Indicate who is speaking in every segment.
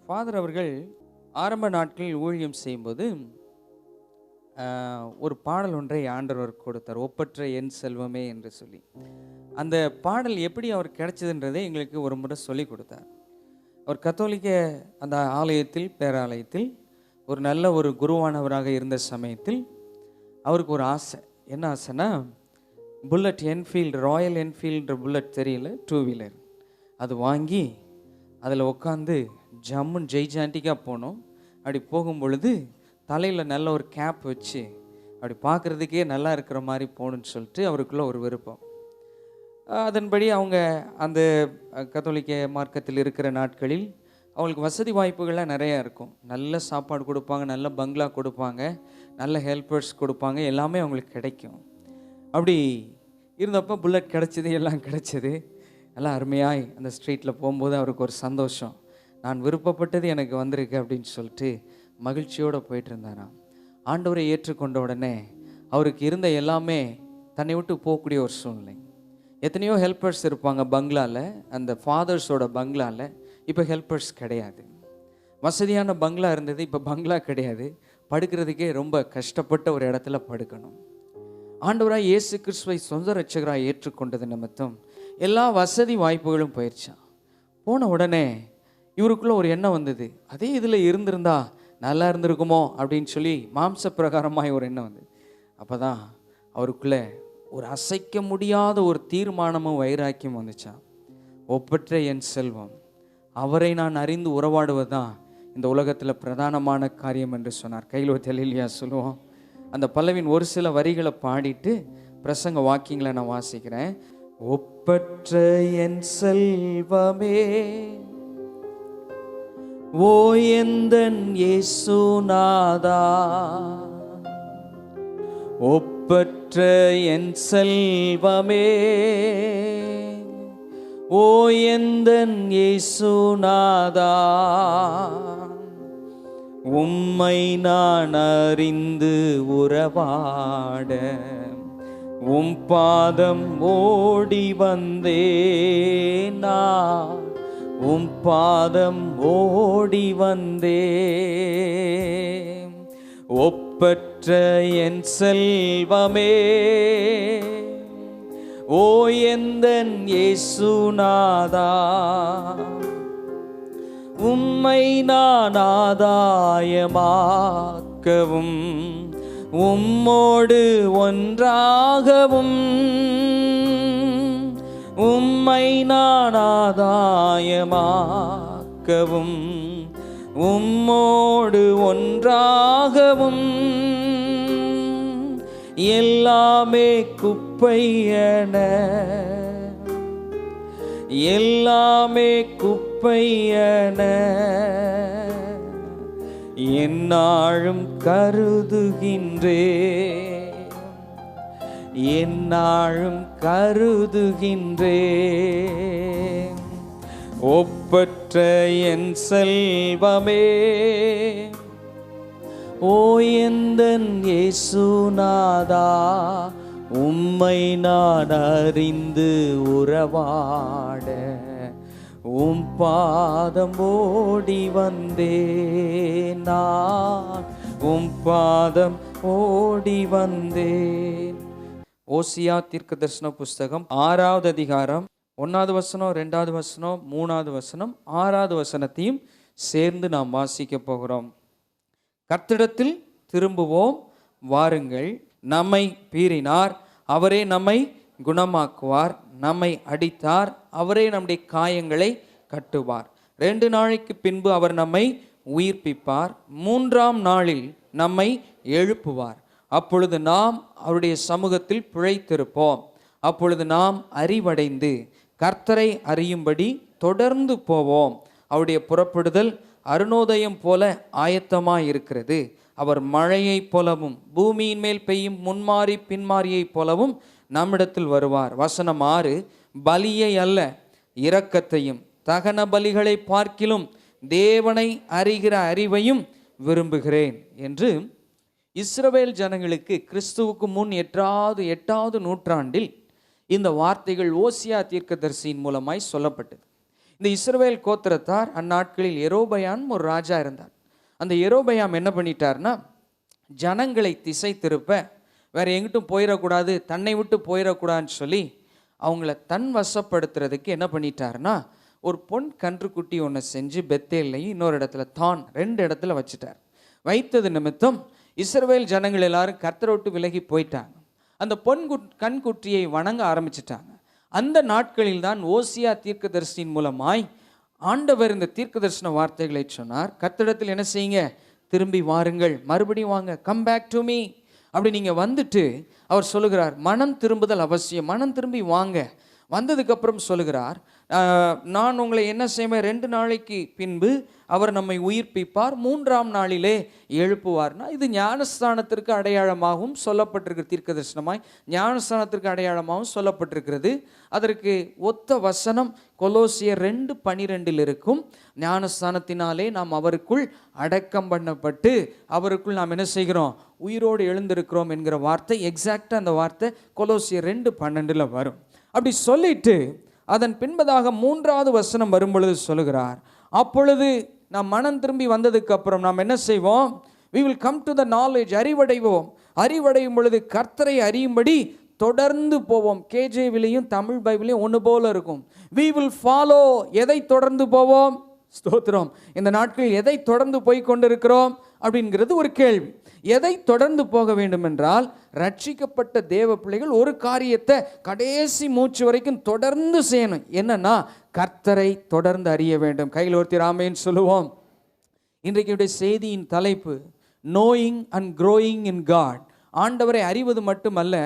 Speaker 1: Father அவர்கள் ஆரம்ப நாட்களில் ஊழியம் செய்யும்போது ஒரு பாடல் ஒன்றை ஆண்டவர் கொடுத்தார், ஒப்பற்ற என் செல்வமே என்று சொல்லி. அந்த பாடல் எப்படி அவர் கிடைச்சதுன்றதை எங்களுக்கு ஒரு முறை சொல்லி கொடுத்தார். அவர் கத்தோலிக்க அந்த ஆலயத்தில், பேராலயத்தில் ஒரு நல்ல ஒரு குருவானவராக இருந்த சமயத்தில் அவருக்கு ஒரு ஆசை. என்ன ஆசைன்னா, bullet Enfield, royal Enfield bullet தெரியல, 2 வீலர், அது வாங்கி அதில் உட்காந்து ஜம்முன்னு ஜெய்ஜாண்டிக்காக போனோம். அப்படி போகும் பொழுது தலையில் நல்ல ஒரு கேப் வச்சு அப்படி பார்க்குறதுக்கே நல்லா இருக்கிற மாதிரி போகணுன்னு சொல்லிட்டு அவருக்குள்ள ஒரு விருப்பம். அதன்படி அவங்க அந்த கத்தோலிக்க மார்க்கத்தில் இருக்கிற நாட்களில் அவங்களுக்கு வசதி வாய்ப்புகள்லாம் நிறையா இருக்கும். நல்ல சாப்பாடு கொடுப்பாங்க, நல்ல பங்களா கொடுப்பாங்க, நல்ல ஹெல்ப்பர்ஸ் கொடுப்பாங்க, எல்லாமே அவங்களுக்கு கிடைக்கும். அப்படி இருந்தப்போ புல்லட் கிடச்சிது, எல்லாம் கிடச்சிது. நல்லா அருமையாய் அந்த ஸ்ட்ரீட்டில் போகும்போது அவருக்கு ஒரு சந்தோஷம், நான் விருப்பப்பட்டது எனக்கு வந்திருக்கு அப்படின்னு சொல்லிட்டு மகிழ்ச்சியோடு போயிட்டு இருந்தாராம். ஆண்டவரை ஏற்றுக்கொண்ட உடனே அவருக்கு இருந்த எல்லாமே தன்னை விட்டு போகக்கூடிய ஒரு சூழ்நிலை. எத்தனையோ ஹெல்ப்பர்ஸ் இருப்பாங்க பங்களாவில், அந்த ஃபாதர்ஸோட பங்களாவில் இப்போ ஹெல்ப்பர்ஸ் கிடையாது. வசதியான பங்களா இருந்தது, இப்போ பங்களா கிடையாது. படுக்கிறதுக்கே ரொம்ப கஷ்டப்பட்ட ஒரு இடத்துல படுக்கணும். ஆண்டவராய் இயேசு கிறிஸ்துவை சொந்த ரட்சகராய் ஏற்றுக்கொண்டது நிமித்தம் எல்லா வசதி வாய்ப்புகளும் போயிடுச்சான். போன உடனே இவருக்குள்ள ஒரு எண்ணம் வந்தது, அதே இதில் இருந்திருந்தா நல்லா இருந்திருக்குமோ அப்படின்னு சொல்லி மாம்ச பிரகாரமாய் ஒரு எண்ணம் வந்தது. அப்போ தான் அவருக்குள்ள ஒரு அசைக்க முடியாத ஒரு தீர்மானமும் வைராக்கியம் வந்துச்சான். ஒப்பற்ற என் செல்வம், அவரை நான் அறிந்து உறவாடுவது தான் இந்த உலகத்தில் பிரதானமான காரியம் என்று சொன்னார். கையில் ஒரு தெளிலையா சொல்லுவோம். அந்த பல்லவின் ஒரு சில வரிகளை பாடிட்டு பிரசங்க வாக்கியங்களை நான் வாசிக்கிறேன். ஒப்பற்ற என் செல்வமே, ஓ எந்தன் இயேசுநாதா, ஒப்பற்ற என் செல்வமே, ஓ எந்தன் இயேசுநாதா, உம்மை நான் அறிந்து உறவாட உம் பாதம் ஓடி வந்தேன், நான் உம் பாதம் ஓடி வந்தேன். ஒப்பற்ற என் செல்வமே, ஓ எந்தன் இயேசுநாதா, உம்மை நான் ஆதாயமாக்கவும் உம்மோடு ஒன்றாகவும், உம்மை நான் ஆதாயமாக்கவும் உம்மோடு ஒன்றாகவும், எல்லாமே குப்பையன, எல்லாமே குப்பையன என்னாலும் கருதுகின்றேன், என்னாலும் கருதுகின்றேன். ஒப்பற்ற என் செல்வமே, ஓ எந்தன் இயேசுநாதா, உம்மை நான் அறிந்து உறவாட உம் பாதம் ஓடி வந்தேன், நான் உம் பாதம் ஓடி வந்தேன். ஓசியா தீர்க்க தரிசன புஸ்தகம் 6வது அதிகாரம் 1வது வசனம், 2வது வசனம், 3வது வசனம், 6வது வசனத்தையும் சேர்ந்து நாம் வாசிக்க போகிறோம். கர்த்தரிடத்தில் திரும்புவோம் வாருங்கள், நம்மை பீறினார், அவரே நம்மை குணமாக்குவார், நம்மை அடித்தார், அவரே நம்முடைய காயங்களை கட்டுவார். 2 நாளைக்கு பின்பு அவர் நம்மை உயிர்ப்பிப்பார், 3ஆம் நாளில் நம்மை எழுப்புவார். அப்பொழுது நாம் அவருடைய சமூகத்தில் பிழைத்திருப்போம். அப்பொழுது நாம் அறிவடைந்து கர்த்தரை அறியும்படி தொடர்ந்து போவோம். அவருடைய புறப்படுதல் அருணோதயம் போல ஆயத்தமாய் இருக்கிறது. அவர் மழையைப் போலவும் பூமியின் மேல் பெய்யும் முன்மாறி பின்மாறியைப் போலவும் நம்மிடத்தில் வருவார். வசனம் 6, பலியை அல்ல இரக்கத்தையும் தகன பலிகளை பார்க்கிலும் தேவனை அறிகிற அறிவையும் விரும்புகிறேன் என்று இஸ்ரவேல் ஜனங்களுக்கு கிறிஸ்துவுக்கு முன் 8வது நூற்றாண்டில் இந்த வார்த்தைகள் ஓசியா தீர்க்கதரிசியின் மூலமாய் சொல்லப்பட்டது. இந்த இஸ்ரவேல் கோத்திரத்தார் அந்நாட்களில் யெரொபெயாம் ஒரு ராஜா இருந்தார். அந்த யெரொபெயாம் என்ன பண்ணிட்டார்னா, ஜனங்களை திசை திருப்ப, வேற எங்கிட்டும் போயிடக்கூடாது, தன்னை விட்டு போயிடக்கூடாதுன்னு சொல்லி அவங்கள தன் வசப்படுத்துறதுக்கு என்ன பண்ணிட்டாருன்னா, ஒரு பொன் கன்றுக்குட்டி ஒன்று செஞ்சு பெத்தேல்லையும் இன்னொரு இடத்துல தான் 2 இடத்துல வச்சுட்டார். வைத்தது நிமித்தம் இஸ்ரவேல் ஜனங்கள் எல்லாரும் கர்த்தரை விட்டு விலகி போயிட்டாங்க. அந்த கண்குட்டியை வணங்க ஆரம்பிச்சிட்டாங்க. அந்த நாட்களில் தான் ஓசியா தீர்க்கதரிசியின் மூலமாய் ஆண்டவர் இந்த தீர்க்க தரிசன வார்த்தைகளை சொன்னார். கர்த்தரிடத்தில் என்ன செய்யுங்க, திரும்பி வாருங்கள், மறுபடியும் வாங்க, கம் பேக் டு மீ. அப்படி நீங்கள் வந்துட்டு அவர் சொல்லுகிறார், மனம் திரும்புதல் அவசியம், மனம் திரும்பி வாங்க. வந்ததுக்கப்புறம் சொல்லுகிறார், நான் உங்களை என்ன செய்வேன், 2 நாளைக்கு பின்பு அவர் நம்மை உயிர்ப்பிப்பார், 3ஆம் நாளிலே எழுப்புவார்னா, இது ஞானஸ்தானத்திற்கு அடையாளமாகவும் சொல்லப்பட்டிருக்கிற தீர்க்க தரிசனமாய் ஞானஸ்தானத்திற்கு அடையாளமாகவும் சொல்லப்பட்டிருக்கிறது. அதற்கு ஒத்த வசனம் கொலோசியர் 2:12 இருக்கும். ஞானஸ்தானத்தினாலே நாம் அவருக்குள் அடக்கம் பண்ணப்பட்டு அவருக்குள் நாம் என்ன செய்கிறோம், உயிரோடு எழுந்திருக்கிறோம் என்கிற வார்த்தை, எக்ஸாக்டாக அந்த வார்த்தை கொலோசியர் 2:12 வரும். அப்படி சொல்லிட்டு அதன் பின்பதாக 3வது வசனம் வரும்பொழுது சொல்லுகிறார், அப்பொழுது நாம் மனம் திரும்பி வந்ததுக்கு அப்புறம் நாம் என்ன செய்வோம், we will come to the knowledge, அறிவடைவோம். அறிவடையும் பொழுது கர்த்தரை அறியும்படி தொடர்ந்து போவோம். கேஜேவிலையும் தமிழ் பைபிளையும் ஒன்று போல இருக்கும். we will follow, எதை தொடர்ந்து போவோம், ஸ்தோத்திரம். இந்த நாட்களில் எதை தொடர்ந்து போய் கொண்டிருக்கிறோம் அப்படிங்கிறது ஒரு கேள்வி. எதை தொடர்ந்து போக வேண்டும் என்றால், ரட்சிக்கப்பட்ட தேவ பிள்ளைகள் ஒரு காரியத்தை கடைசி மூச்சு வரைக்கும் தொடர்ந்து செய்யணும். என்னன்னா, கர்த்தரை தொடர்ந்து அறிய வேண்டும். கையில் ஒருத்தர் ஆமென் சொல்லுவோம். இன்றைக்கு செய்தியின் தலைப்பு knowing and growing in God. ஆண்டவரை அறிவது மட்டுமல்ல,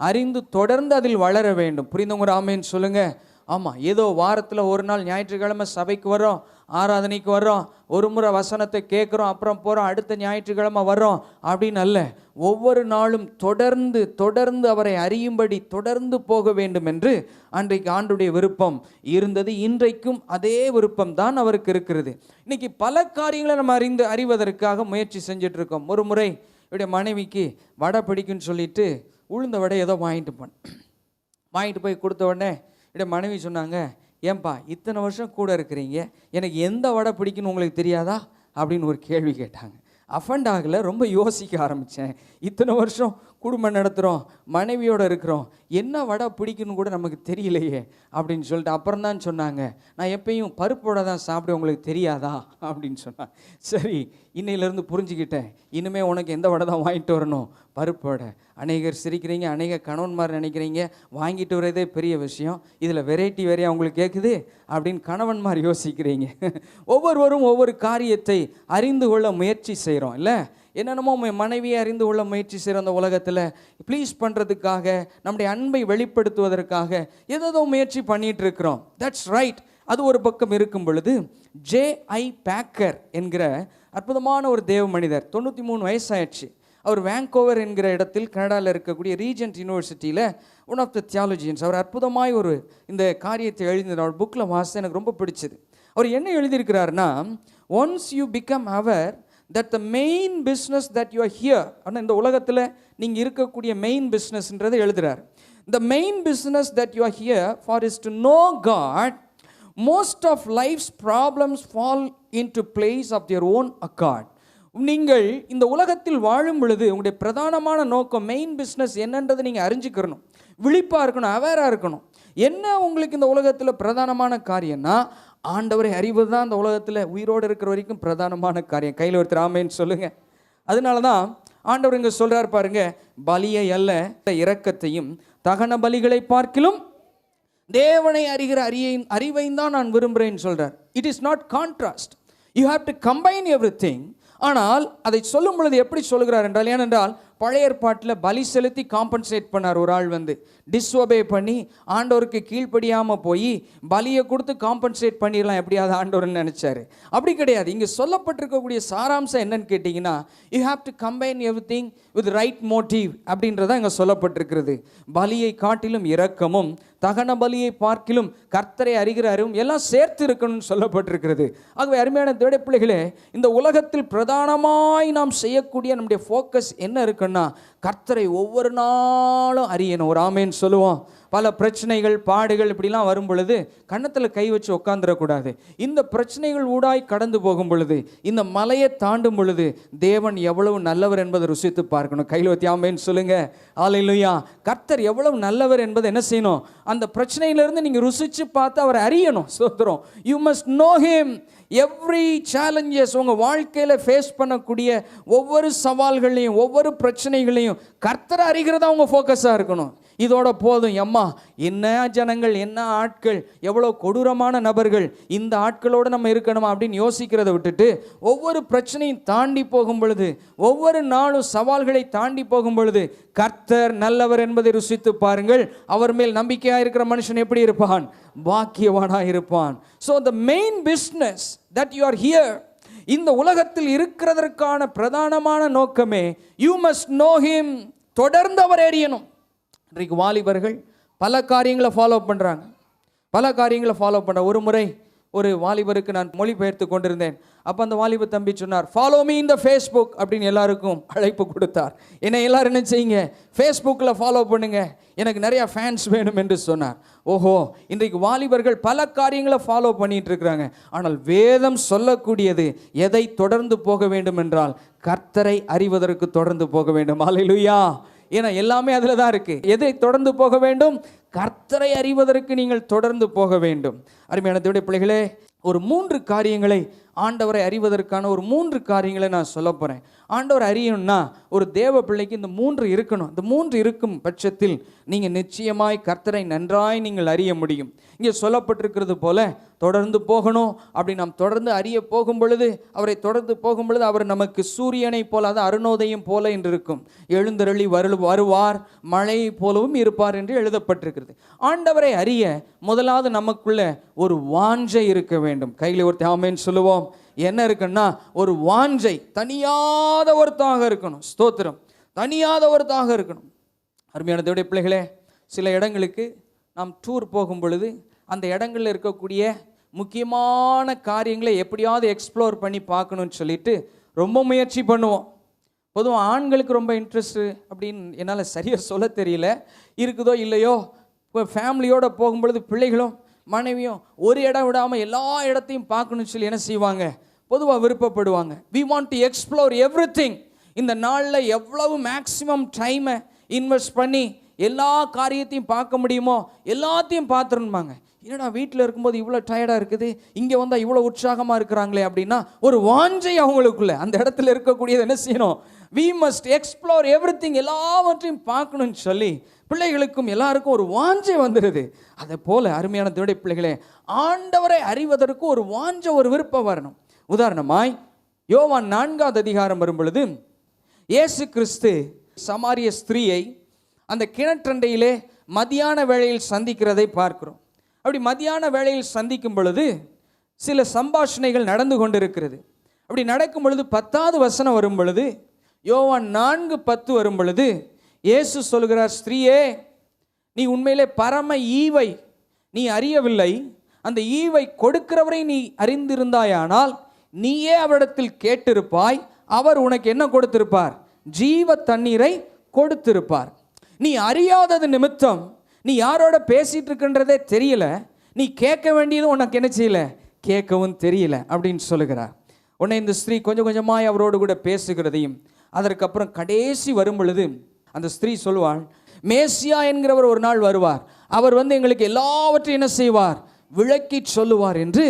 Speaker 1: அறிந்து தொடர்ந்து அதில் வளர வேண்டும். புரிந்தவங்க ஆமென் சொல்லுங்க. ஆமாம், ஏதோ வாரத்தில் ஒரு நாள் ஞாயிற்றுக்கிழமை சபைக்கு வரோம், ஆராதனைக்கு வர்றோம், ஒரு முறை வசனத்தை கேட்குறோம், அப்புறம் போகிறோம், அடுத்த ஞாயிற்றுக்கிழமை வர்றோம் அப்படின்னு அல்ல. ஒவ்வொரு நாளும் தொடர்ந்து தொடர்ந்து அவரை அறியும்படி தொடர்ந்து போக வேண்டும் என்று அன்றைக்கு ஆண்டுடைய விருப்பம் இருந்தது. இன்றைக்கும் அதே விருப்பம் தான் அவருக்கு இருக்கிறது. இன்னைக்கு பல காரியங்களை நம்ம அறிவதற்காக முயற்சி செஞ்சுட்டு இருக்கோம். ஒரு முறை என்னுடைய மனைவிக்கு வடை பிடிக்குன்னு சொல்லிட்டு உளுந்த வடை ஏதோ வாங்கிட்டு போய் கொடுத்த உடனே என்னுடைய மனைவி சொன்னாங்க, ஏன்பா இத்தனை வருஷம் கூட இருக்கிறீங்க, எனக்கு எந்த வடை பிடிக்குன்னு உங்களுக்கு தெரியாதா அப்படின்னு ஒரு கேள்வி கேட்டாங்க. அஃபண்ட் ஆகலை, ரொம்ப யோசிக்க ஆரம்பித்தேன். இத்தனை வருஷம் குடும்பம் நடத்துகிறோம், மனைவியோடு இருக்கிறோம், என்ன வடை பிடிக்குன்னு கூட நமக்கு தெரியலையே அப்படின்னு சொல்லிட்டு அப்புறம் தான் சொன்னாங்க, நான் எப்பயும் பருப்போட தான் சாப்பிடுவேன், உங்களுக்கு தெரியாதா அப்படின்னு சொன்னாங்க. சரி, இன்னையிலேருந்து புரிஞ்சுக்கிட்டேன், இனிமேல் உனக்கு எந்த வடை தான் வாங்கிட்டு வரணும், பருப்போட. அநேகர் சிரிக்கிறீங்க, அநேக கணவன்மார் நினைக்கிறீங்க வாங்கிட்டு வரதே பெரிய விஷயம், இதில் வெரைட்டி வேறையா உங்களுக்கு கேட்குது அப்படின்னு கணவன்மார் யோசிக்கிறீங்க. ஒவ்வொருவரும் ஒவ்வொரு காரியத்தை அறிந்து கொள்ள முயற்சி செய்கிறோம் இல்லை? என்னென்னமோ மனைவியை அறிந்து கொள்ள முயற்சி செய்கிற அந்த உலகத்தில் ப்ளீஸ் பண்ணுறதுக்காக, நம்முடைய அன்பை வெளிப்படுத்துவதற்காக ஏதோ முயற்சி பண்ணிகிட்டு இருக்கிறோம். That's right. அது ஒரு பக்கம் இருக்கும் பொழுது, J.I. பேக்கர் என்கிற அற்புதமான ஒரு தேவ மனிதர், 93 வயசாயிடுச்சு. அவர் வேங்கோவர் என்கிற இடத்தில் கனடாவில் இருக்கக்கூடிய ரீஜென்ட் யூனிவர்சிட்டியில் ஒன் ஆஃப் த தியாலஜியன்ஸ். அவர் அற்புதமாய் இந்த காரியத்தை எழுதினார். அவர் புக்கில் வாசித்து எனக்கு ரொம்ப பிடிச்சது. அவர் என்ன எழுதியிருக்கிறாருன்னா, ஒன்ஸ் யூ பிகம் அவர் that the main business that you are here, ஆனால் இந்த உலகத்தில் நீங்கள் இருக்கக்கூடிய மெயின் பிஸ்னஸ்ன்றதை எழுதுகிறார். The main business that you are here for is to know God. Most of life's problems fall into place of their own accord. நீங்கள் இந்த உலகத்தில் வாழும் பொழுது உங்களுடைய பிரதானமான நோக்கம், மெயின் பிஸ்னஸ் என்னன்றதை நீங்கள் அறிஞ்சிக்கிறணும், விழிப்பாக இருக்கணும், அவேராக இருக்கணும். என்ன உங்களுக்கு இந்த உலகத்தில் பிரதானமான காரியம்னா, ஆண்டவரை அறிவது தான் இந்த உலகத்தில் உயிரோடு இருக்கிற வரைக்கும் பிரதானமான காரியம். கையில் ஒருத்தர் ஆமென் சொல்லுங்க. அதனால தான் ஆண்டவர் இங்கே சொல்கிறார் பாருங்க, பலியை அல்ல இரக்கத்தையும் தகன பலிகளை பார்க்கிலும் தேவனை அறிகிற அறிவையும் தான் நான் விரும்புகிறேன்னு சொல்கிறார். It is not contrast, you have to combine every thing. ஆனால் அதை சொல்லும் பொழுது எப்படி சொல்கிறார் என்றால், ஏனென்றால் பழைய ஏற்பாட்டில் பலி செலுத்தி காம்பன்சேட் பண்ணார். ஒரு ஆள் டிஸ்ஒபே பண்ணி ஆண்டவருக்கு கீழ்ப்படியாமல் போய் பலியை கொடுத்து காம்பன்சேட் பண்ணிடலாம் எப்படியாவது ஆண்டவர்னு நினச்சாரு. அப்படி கிடையாது. இங்கே சொல்லப்பட்டிருக்கக்கூடிய சாராம்சம் என்னன்னு கேட்டிங்கன்னா, you have to combine every thing with right motive அப்படின்றதான் இங்கே சொல்லப்பட்டிருக்கிறது. பலியை காட்டிலும் இரக்கமும் தகன பலியை பார்க்கிலும் கர்த்தரை அறிகிற அறிவும் எல்லாம் சேர்த்து இருக்கணும்னு சொல்லப்பட்டிருக்கிறது. ஆகவே அருமையான தேவ பிள்ளைகளே, இந்த உலகத்தில் பிரதானமாய் நாம் செய்யக்கூடிய நம்முடைய ஃபோக்கஸ் என்ன இருக்குன்னா, கர்த்தரை ஒவ்வொரு நாளும் அறியணும். ஒரு ஆமேன் சொல்லுவோம். பல பிரச்சனைகள், பாடுகள் இப்படிலாம் வரும் பொழுது கன்னத்தில் கை வச்சு உட்காந்துடக்கூடாது. இந்த பிரச்சனைகள் ஊடாய் கடந்து போகும் பொழுது, இந்த மலையை தாண்டும் பொழுது தேவன் எவ்வளவு நல்லவர் என்பதை ருசித்து பார்க்கணும். கையில் வத்தி ஆமென் சொல்லுங்க. ஹல்லேலூயா. கர்த்தர் எவ்வளவு நல்லவர் என்பதை என்ன செய்யணும்? அந்த பிரச்சனையிலிருந்து நீங்கள் ருசித்து பார்த்து அவரை அறியணும். ஸ்தோத்திரம். You must know him. Every challenges, உங்கள் வாழ்க்கையில் ஃபேஸ் பண்ணக்கூடிய ஒவ்வொரு சவால்களையும் ஒவ்வொரு பிரச்சனைகளையும் கர்த்தரை அறிகிறதா உங்கள் ஃபோக்கஸாக இருக்கணும். இதோட போதும், எம்மா என்ன ஜனங்கள், என்ன ஆட்கள், எவ்வளோ கொடூரமான நபர்கள், இந்த ஆட்களோடு நம்ம இருக்கணுமா அப்படின்னு யோசிக்கிறத விட்டுட்டு ஒவ்வொரு பிரச்சனையும் தாண்டி போகும் பொழுது, ஒவ்வொரு நாளும் சவால்களை தாண்டி போகும் பொழுது கர்த்தர் நல்லவர் என்பதை ருசித்து பாருங்கள். அவர் மேல் நம்பிக்கையாக இருக்கிற மனுஷன் எப்படி இருப்பான்? பாக்கியவானாக இருப்பான். So the main business that you are here, இந்த உலகத்தில் இருக்கிறதற்கான பிரதானமான நோக்கமே யூ மஸ்ட் நோ ஹிம். தொடர்ந்து அவர் அறியணும். இன்றைக்கு வாலிபர்கள் பல காரியங்களை ஃபாலோ பண்ணுறாங்க. ஒரு முறை ஒரு வாலிபருக்கு நான் மொழிபெயர்த்து கொண்டிருந்தேன். அப்போ அந்த வாலிப தம்பி சொன்னார், ஃபாலோ மீ இந்த ஃபேஸ்புக் அப்படின்னு எல்லாருக்கும் அழைப்பு கொடுத்தார். என்னை எல்லாரும் என்ன செய்யுங்க, ஃபேஸ்புக்கில் ஃபாலோ பண்ணுங்க, எனக்கு நிறையா ஃபேன்ஸ் வேணும் என்று சொன்னார். ஓஹோ, இன்றைக்கு வாலிபர்கள் பல காரியங்களை ஃபாலோ பண்ணிட்டு இருக்கிறாங்க. ஆனால் வேதம் சொல்லக்கூடியது எதை தொடர்ந்து போக வேண்டும் என்றால் கர்த்தரை அறிவதற்கு தொடர்ந்து போக வேண்டும். ஹல்லேலூயா. ஏன்னா எல்லாமே அதில் தான் இருக்குது. எதை தொடர்ந்து போக வேண்டும்? கர்த்தரை அறிவதற்கு நீங்கள் தொடர்ந்து போக வேண்டும். அருமையான தேவனுடைய பிள்ளைகளே, ஒரு 3 காரியங்களை, ஆண்டவரை அறிவதற்கான ஒரு 3 காரியங்களை நான் சொல்ல போகிறேன். ஆண்டவர் அறியணும்னா ஒரு தேவ பிள்ளைக்கு இந்த 3 இருக்கணும். இந்த 3 இருக்கும் பட்சத்தில் நீங்கள் நிச்சயமாய் கர்த்தரை நன்றாய் நீங்கள் அறிய முடியும். இங்கே சொல்லப்பட்டிருக்கிறது போல தொடர்ந்து போகணும். அப்படி நாம் தொடர்ந்து அறிய போகும் பொழுது, அவரை தொடர்ந்து போகும் பொழுது அவர் நமக்கு சூரியனை போல, அது அருணோதயம் போல என்று இருக்கும். எழுந்தருளி வருவார், மழை போலவும் இருப்பார் என்று எழுதப்பட்டிருக்கிறது. ஆண்டவரை அறிய முதலாவது நமக்குள்ள ஒரு வாஞ்சை இருக்க வேண்டும். கையில் ஒரு ஆமென் சொல்லுவோம். என்ன இருக்குன்னா ஒரு வாஞ்சை, தனியாத ஒருத்தாக இருக்கணும். ஸ்தோத்திரம். தனியாத ஒருத்தாக இருக்கணும். அருமையான தேவனுடைய பிள்ளைகளே, சில இடங்களுக்கு நாம் டூர் போகும் பொழுது அந்த இடங்களில் இருக்கக்கூடிய முக்கியமான காரியங்களை எப்படியாவது எக்ஸ்ப்ளோர் பண்ணி பார்க்கணுன்னு சொல்லிட்டு ரொம்ப முயற்சி பண்ணுவோம். பொதுவாக ஆண்களுக்கு ரொம்ப இன்ட்ரெஸ்ட்டு அப்படின்னு என்னால் சரியாக சொல்ல தெரியல, இருக்குதோ இல்லையோ. இப்போ ஃபேமிலியோடு போகும்பொழுது பிள்ளைகளும் மனைவியும் ஒரு இடம் விடாமல் எல்லா இடத்தையும் பார்க்கணும்னு சொல்லி என்ன செய்வாங்க, பொதுவாக விருப்பப்படுவாங்க. We want to explore everything. இந்த நாளில் எவ்வளவு மேக்ஸிமம் டைமை இன்வெஸ்ட் பண்ணி எல்லா காரியத்தையும் பார்க்க முடியுமோ எல்லாத்தையும் பார்த்துருப்பாங்க. என்னடா வீட்டில் இருக்கும்போது இவ்வளோ டயர்டாக இருக்குது, இங்கே வந்தால் இவ்வளோ உற்சாகமாக இருக்கிறாங்களே அப்படின்னா ஒரு வாஞ்சை அவங்களுக்குள்ள. அந்த இடத்துல இருக்கக்கூடியது என்ன செய்யணும்? We must explore everything. எல்லாவற்றையும் பார்க்கணும்னு சொல்லி பிள்ளைகளுக்கும் எல்லாருக்கும் ஒரு வாஞ்சை வந்துடுது. அதை போல அருமையான தேவனுடைய பிள்ளைகளே, ஆண்டவரை அறிவதற்கு ஒரு வாஞ்சை, ஒரு விருப்பம் வரணும். உதாரணமாய் யோவான் 4ஆம் அதிகாரம் வரும் பொழுது இயேசு கிறிஸ்து சமாரிய ஸ்திரீயை அந்த கிணற்றண்டையிலே மதியான வேளையில் சந்திக்கிறதை பார்க்கிறோம். அப்படி மதியான வேளையில் சந்திக்கும் பொழுது சில சம்பாஷணைகள் நடந்து கொண்டிருக்கிறது. அப்படி நடக்கும் பொழுது 10வது வசனம் வரும் பொழுது, யோவான் 4:10 வரும் பொழுது இயேசு சொல்கிறார், ஸ்திரீயே, நீ உண்மையிலே பரம ஈவை நீ அறியவில்லை, அந்த ஈவை கொடுக்கிறவரை நீ அறிந்திருந்தாயானால் நீயே அவரிடத்தில் கேட்டிருப்பாய், அவர் உனக்கு என்ன கொடுத்திருப்பார்? ஜீவ தண்ணீரை கொடுத்திருப்பார். நீ அறியாதது நிமித்தம் நீ யாரோட பேசிட்டு இருக்கின்றதே தெரியல, நீ கேட்க வேண்டியது உனக்கு என்ன செய்யல, கேட்கவும் தெரியல அப்படின்னு சொல்லுகிறார். உன்னை இந்த ஸ்திரீ கொஞ்சம் கொஞ்சமாய் அவரோடு கூட பேசுகிறதையும், அதற்கப்புறம் கடைசி வரும் பொழுது அந்த ஸ்திரீ சொல்வாள், மேசியா என்கிறவர் ஒரு நாள் வருவார், அவர் எங்களுக்கு எல்லாவற்றையும் என்ன செய்வார், விளக்கி சொல்லுவார் என்று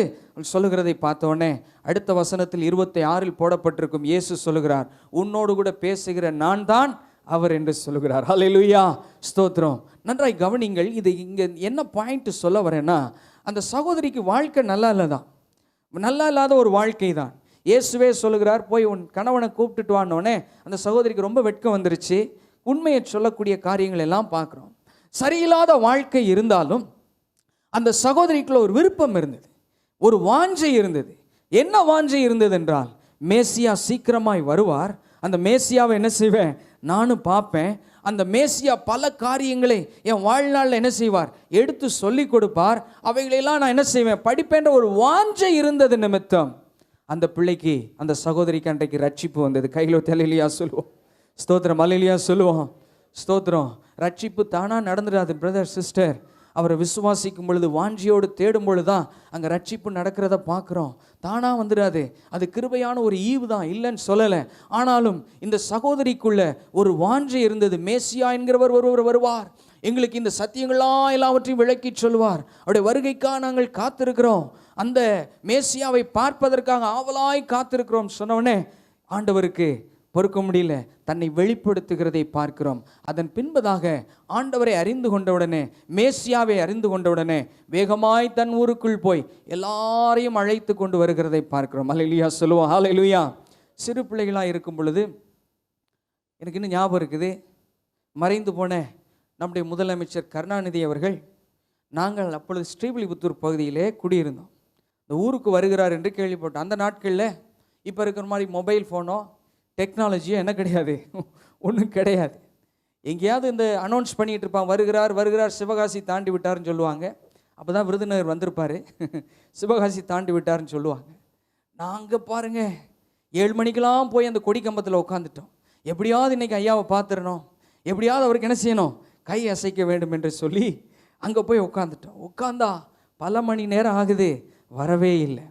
Speaker 1: சொல்லுகிறதை பார்த்தோடனே அடுத்த வசனத்தில் 26 போடப்பட்டிருக்கும். இயேசு சொல்லுகிறார், உன்னோடு கூட பேசுகிற நான் தான் அவர் என்று சொல்லுகிறார். ஹல்லேலூயா, ஸ்தோத்திரம். நன்றாய் கவனிங்கள். இது இங்கே என்ன பாயிண்ட் சொல்ல வரேன்னா, அந்த சகோதரிக்கு வாழ்க்கை நல்லா இல்லாத ஒரு வாழ்க்கை தான். இயேசுவே சொல்லுகிறார், போய் உன் கணவனை கூப்பிட்டுட்டு வானோடனே அந்த சகோதரிக்கு ரொம்ப வெட்கம் வந்துருச்சு. உண்மையை சொல்லக்கூடிய காரியங்கள் எல்லாம் பார்க்குறோம். சரியில்லாத வாழ்க்கை இருந்தாலும் அந்த சகோதரிக்குள்ள ஒரு விருப்பம் இருந்தது, ஒரு வாஞ்சை இருந்தது. என்ன வாஞ்சை இருந்தது என்றால், மேசியா சீக்கிரமாய் வருவார், அந்த மேசியாவை என்ன செய்வேன், நானும் பார்ப்பேன், அந்த மேசியா பல காரியங்களை என் வாழ்நாளில் என்ன செய்வார், எடுத்து சொல்லி கொடுப்பார், அவைகளெல்லாம் நான் என்ன செய்வேன், படிப்பேன்ற ஒரு வாஞ்சை இருந்தது நிமித்தம் அந்த பிள்ளைக்கு, அந்த சகோதரிக்கு அன்றைக்கு ரட்சிப்பு வந்தது. கையில் அல்லேலூயா சொல்லுவோம், ஸ்தோத்திரம், அல்லேலூயா சொல்லுவோம், ஸ்தோத்திரம். ரட்சிப்பு தானாக நடந்துடாது பிரதர் சிஸ்டர். அவரை விசுவாசிக்கும் பொழுது, வாஞ்சியோடு தேடும் பொழுது தான் அங்கே ரட்சிப்பு நடக்கிறத பார்க்குறோம். தானாக வந்துடாது. அது கிருபையான ஒரு ஈவு தான், இல்லைன்னு சொல்லலை. ஆனாலும் இந்த சகோதரிக்குள்ள ஒரு வாஞ்சை இருந்தது. மேசியா என்கிறவர் ஒருவர் வருவார், எங்களுக்கு இந்த சத்தியங்களாம் எல்லாவற்றையும் விளக்கி சொல்வார், அவருடைய வருகைக்காக நாங்கள் காத்திருக்கிறோம், அந்த மேசியாவை பார்ப்பதற்காக ஆவலாய் காத்திருக்கிறோம் சொன்னவனே ஆண்டவருக்கு பொறுக்க முடியல, தன்னை வெளிப்படுத்துகிறதை பார்க்கிறோம். அதன் பின்பதாக ஆண்டவரை அறிந்து கொண்டவுடனே, மேசியாவை அறிந்து கொண்டவுடனே வேகமாய் தன் ஊருக்குள் போய் எல்லாரையும் அழைத்து கொண்டு வருகிறதை பார்க்கிறோம். ஹல்லேலூயா சொல்லுவோம். ஹல்லேலூயா. சிறு பிள்ளைகளாக இருக்கும் பொழுது எனக்கு இன்னும் ஞாபகம் இருக்குது, மறைந்து போன நம்முடைய முதலமைச்சர் கருணாநிதி அவர்கள், நாங்கள் அப்பொழுது ஸ்ரீவில்லிபுத்தூர் பகுதியிலே குடியிருந்தோம். இந்த ஊருக்கு வருகிறார் என்று கேள்விப்பட்டோம். அந்த நாட்களில் இப்போ இருக்கிற மாதிரி மொபைல் ஃபோனோ டெக்னாலஜியோ என்ன கிடையாது, ஒன்றும் கிடையாது. எங்கேயாவது இந்த அனௌன்ஸ் பண்ணிகிட்டு இருப்பான், வருகிறார் வருகிறார், சிவகாசி தாண்டி விட்டார்னு சொல்லுவாங்க. அப்போ தான் விருதுநகர் வந்திருப்பார், சிவகாசி தாண்டி விட்டார்னு சொல்லுவாங்க. நாங்கள் பாருங்கள் 7 மணிக்கெலாம் போய் அந்த கொடி கம்பத்தில் உட்காந்துட்டோம். எப்படியாவது இன்றைக்கி ஐயாவை பார்த்துடணும், எப்படியாவது அவருக்கு என்ன செய்யணும், கை அசைக்க வேண்டும் என்று சொல்லி அங்கே போய் உட்காந்துட்டோம். உட்காந்தா பல மணி நேரம் ஆகுது, வரவே இல்லை.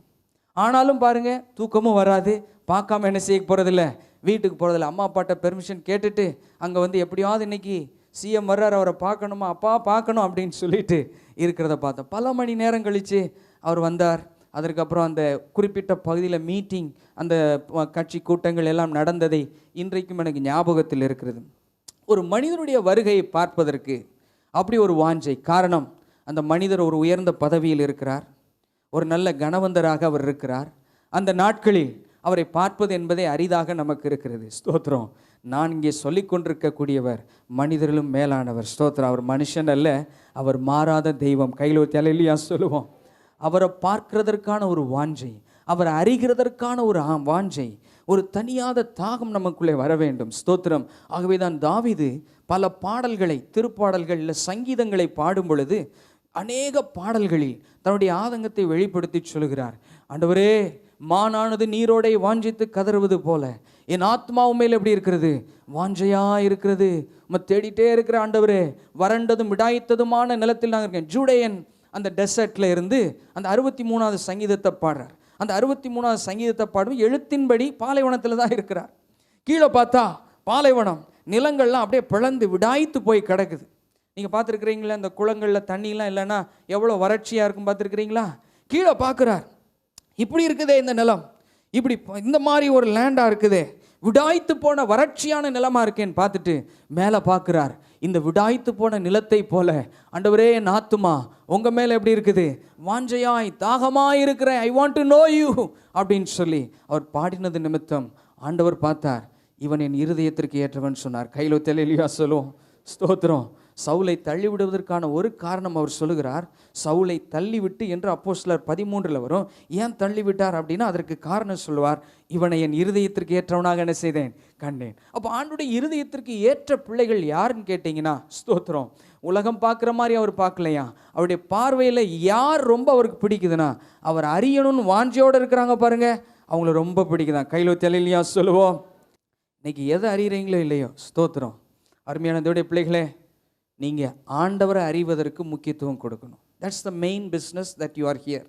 Speaker 1: ஆனாலும் பாருங்கள், தூக்கமும் வராது, பார்க்காம என்ன செய்ய போகிறதில்ல, வீட்டுக்கு போகிறதில்ல. அம்மா அப்பாட்ட பெர்மிஷன் கேட்டுட்டு அங்கே வந்து எப்படியாவது இன்னைக்கு சிஎம் வர்றார், அவரை பார்க்கணுமா, அப்பா பார்க்கணும் அப்படின்னு சொல்லிட்டு இருக்கிறத பார்த்தோம். பல மணி நேரம் கழித்து அவர் வந்தார். அதற்கப்புறம் அந்த குறிப்பிட்ட பகுதியில் மீட்டிங், அந்த கட்சி கூட்டங்கள் எல்லாம் நடந்ததை இன்றைக்கும் எனக்கு ஞாபகத்தில் இருக்கிறது. ஒரு மனிதனுடைய வருகையை பார்ப்பதற்கு அப்படி ஒரு வாஞ்சை. காரணம், அந்த மனிதர் ஒரு உயர்ந்த பதவியில் இருக்கிறார், ஒரு நல்ல கணவந்தராக அவர் இருக்கிறார். அந்த நாட்களில் அவரை பார்ப்பது என்பதே அரிதாக நமக்கு இருக்கிறது. ஸ்தோத்திரம். நான் இங்கே சொல்லி கொண்டிருக்கக்கூடியவர் மனிதர்களும் மேலானவர். ஸ்தோத்திரம். அவர் மனுஷன் அல்ல, அவர் மாறாத தெய்வம். கையில் ஒரு தலையிலையா சொல்லுவோம். அவரை பார்க்கிறதற்கான ஒரு வாஞ்சை, அவரை அறிகிறதற்கான ஒரு வாஞ்சை, ஒரு தனியாத தாகம் நமக்குள்ளே வர வேண்டும். ஸ்தோத்திரம். ஆகவே தான் தாவீது பல பாடல்களை, திருப்பாடல்களில் சங்கீதங்களை பாடும் பொழுது அநேக பாடல்களில் தன்னுடைய ஆதங்கத்தை வெளிப்படுத்தி சொல்கிறார். ஆண்டவரே, மானானது நீரோடை வாஞ்சித்து கதறுவது போல என் ஆத்மாவும் மேல் எப்படி இருக்கிறது, வாஞ்சையா இருக்கிறது. தேடிட்டே இருக்கிற ஆண்டவரே, வறண்டதும் விடாய்த்ததுமான நிலத்தில் நாங்கள் இருக்கேன். ஜூடையன் அந்த டெசர்ட்ல இருந்து அந்த 63வது சங்கீதத்தை பாடுறார். அந்த 63வது சங்கீதத்தை பாடும் எழுத்தின்படி பாலைவனத்தில் தான் இருக்கிறார். கீழே பார்த்தா பாலைவனம், நிலங்கள்லாம் அப்படியே பிளந்து விடாய்த்து போய் கிடக்குது. நீங்கள் பார்த்துருக்குறீங்களா, அந்த குளங்களில் தண்ணிலாம் இல்லைன்னா எவ்வளோ வறட்சியாக இருக்கும் பார்த்துருக்குறீங்களா? கீழே பார்க்குறார், இப்படி இருக்குதே இந்த நிலம், இப்படி இந்த மாதிரி ஒரு லேண்டாக இருக்குதே, விடாய்த்து போன வறட்சியான நிலமாக இருக்கேன்னு பார்த்துட்டு மேலே பார்க்குறார். இந்த விடாய்த்து போன நிலத்தை போல ஆண்டவரே, என் ஆத்துமா உங்கள் மேலே எப்படி இருக்குது, வாஞ்சையாய் தாகமாய் இருக்கிறேன், I want to know you அப்படின்னு சொல்லி அவர் பாடினது நிமித்தம் ஆண்டவர் பார்த்தார், இவன் என் இருதயத்திற்கு ஏற்றவன் சொன்னார். கையிலோ தெளியா சொல்லுவோம். ஸ்தோத்திரம். சவுலை தள்ளிவிடுவதற்கான ஒரு காரணம் அவர் சொல்லுகிறார். சவுலை தள்ளிவிட்டு என்று அப்போஸ்தலர் 13 வரும். ஏன் தள்ளிவிட்டார் அப்படின்னா அதற்கு காரணம் சொல்லுவார், இவனை என் இருதயத்திற்கு ஏற்றவனாக என்ன செய்தேன், கண்டேன். அப்போ ஆண்டுடைய இருதயத்திற்கு ஏற்ற பிள்ளைகள் யாருன்னு கேட்டிங்கன்னா, ஸ்தோத்திரம், உலகம் பார்க்குற மாதிரி அவர் பார்க்கலையா, அவருடைய பார்வையில் யார் ரொம்ப அவருக்கு பிடிக்குதுன்னா, அவர் அறியணும்னு வாஞ்சியோடு இருக்கிறாங்க பாருங்க, அவங்கள ரொம்ப பிடிக்குதான். கையில் தெளிலையா சொல்லுவோம். இன்னைக்கு எதை அறிகிறீங்களோ இல்லையோ, ஸ்தோத்திரம், அருமையான தேவனுடைய பிள்ளைகளே, நீங்கள் ஆண்டவரை அறிவதற்கு முக்கியத்துவம் கொடுக்கணும். That's the main business that you are here.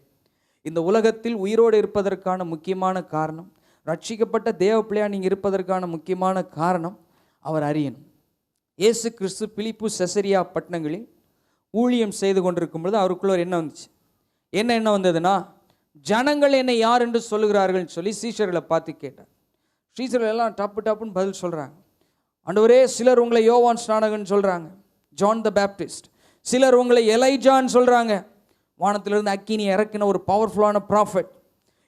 Speaker 1: இந்த உலகத்தில் உயிரோடு இருப்பதற்கான முக்கியமான காரணம், ரட்சிக்கப்பட்ட தேவ பிள்ளையாக நீங்கள் இருப்பதற்கான முக்கியமான காரணம் அவர் அறியணும். இயேசு கிறிஸ்து பிலிப்பு செசரியா பட்டணங்களில் ஊழியம் செய்து கொண்டிருக்கும் பொழுது அவருக்குள்ள ஒரு எண்ணம் வந்துச்சு. என்ன எண்ணம் வந்ததுன்னா, ஜனங்கள் என்னை யார் என்று சொல்லுகிறார்கள் சொல்லி சீஷர்களை பார்த்து கேட்டார். சீஷர்கள் எல்லாம் டப்புன்னு பதில் சொல்கிறாங்க. ஆண்டவரே, சிலர் உங்களை யோவான் ஸ்நானகன் சொல்கிறாங்க, ஜான் த பேப்டிஸ்ட். சிலர் உங்களை எலைஜான்னு சொல்கிறாங்க, வானத்திலிருந்து அக்கினி இறக்கின ஒரு பவர்ஃபுல்லான ப்ராஃபட்.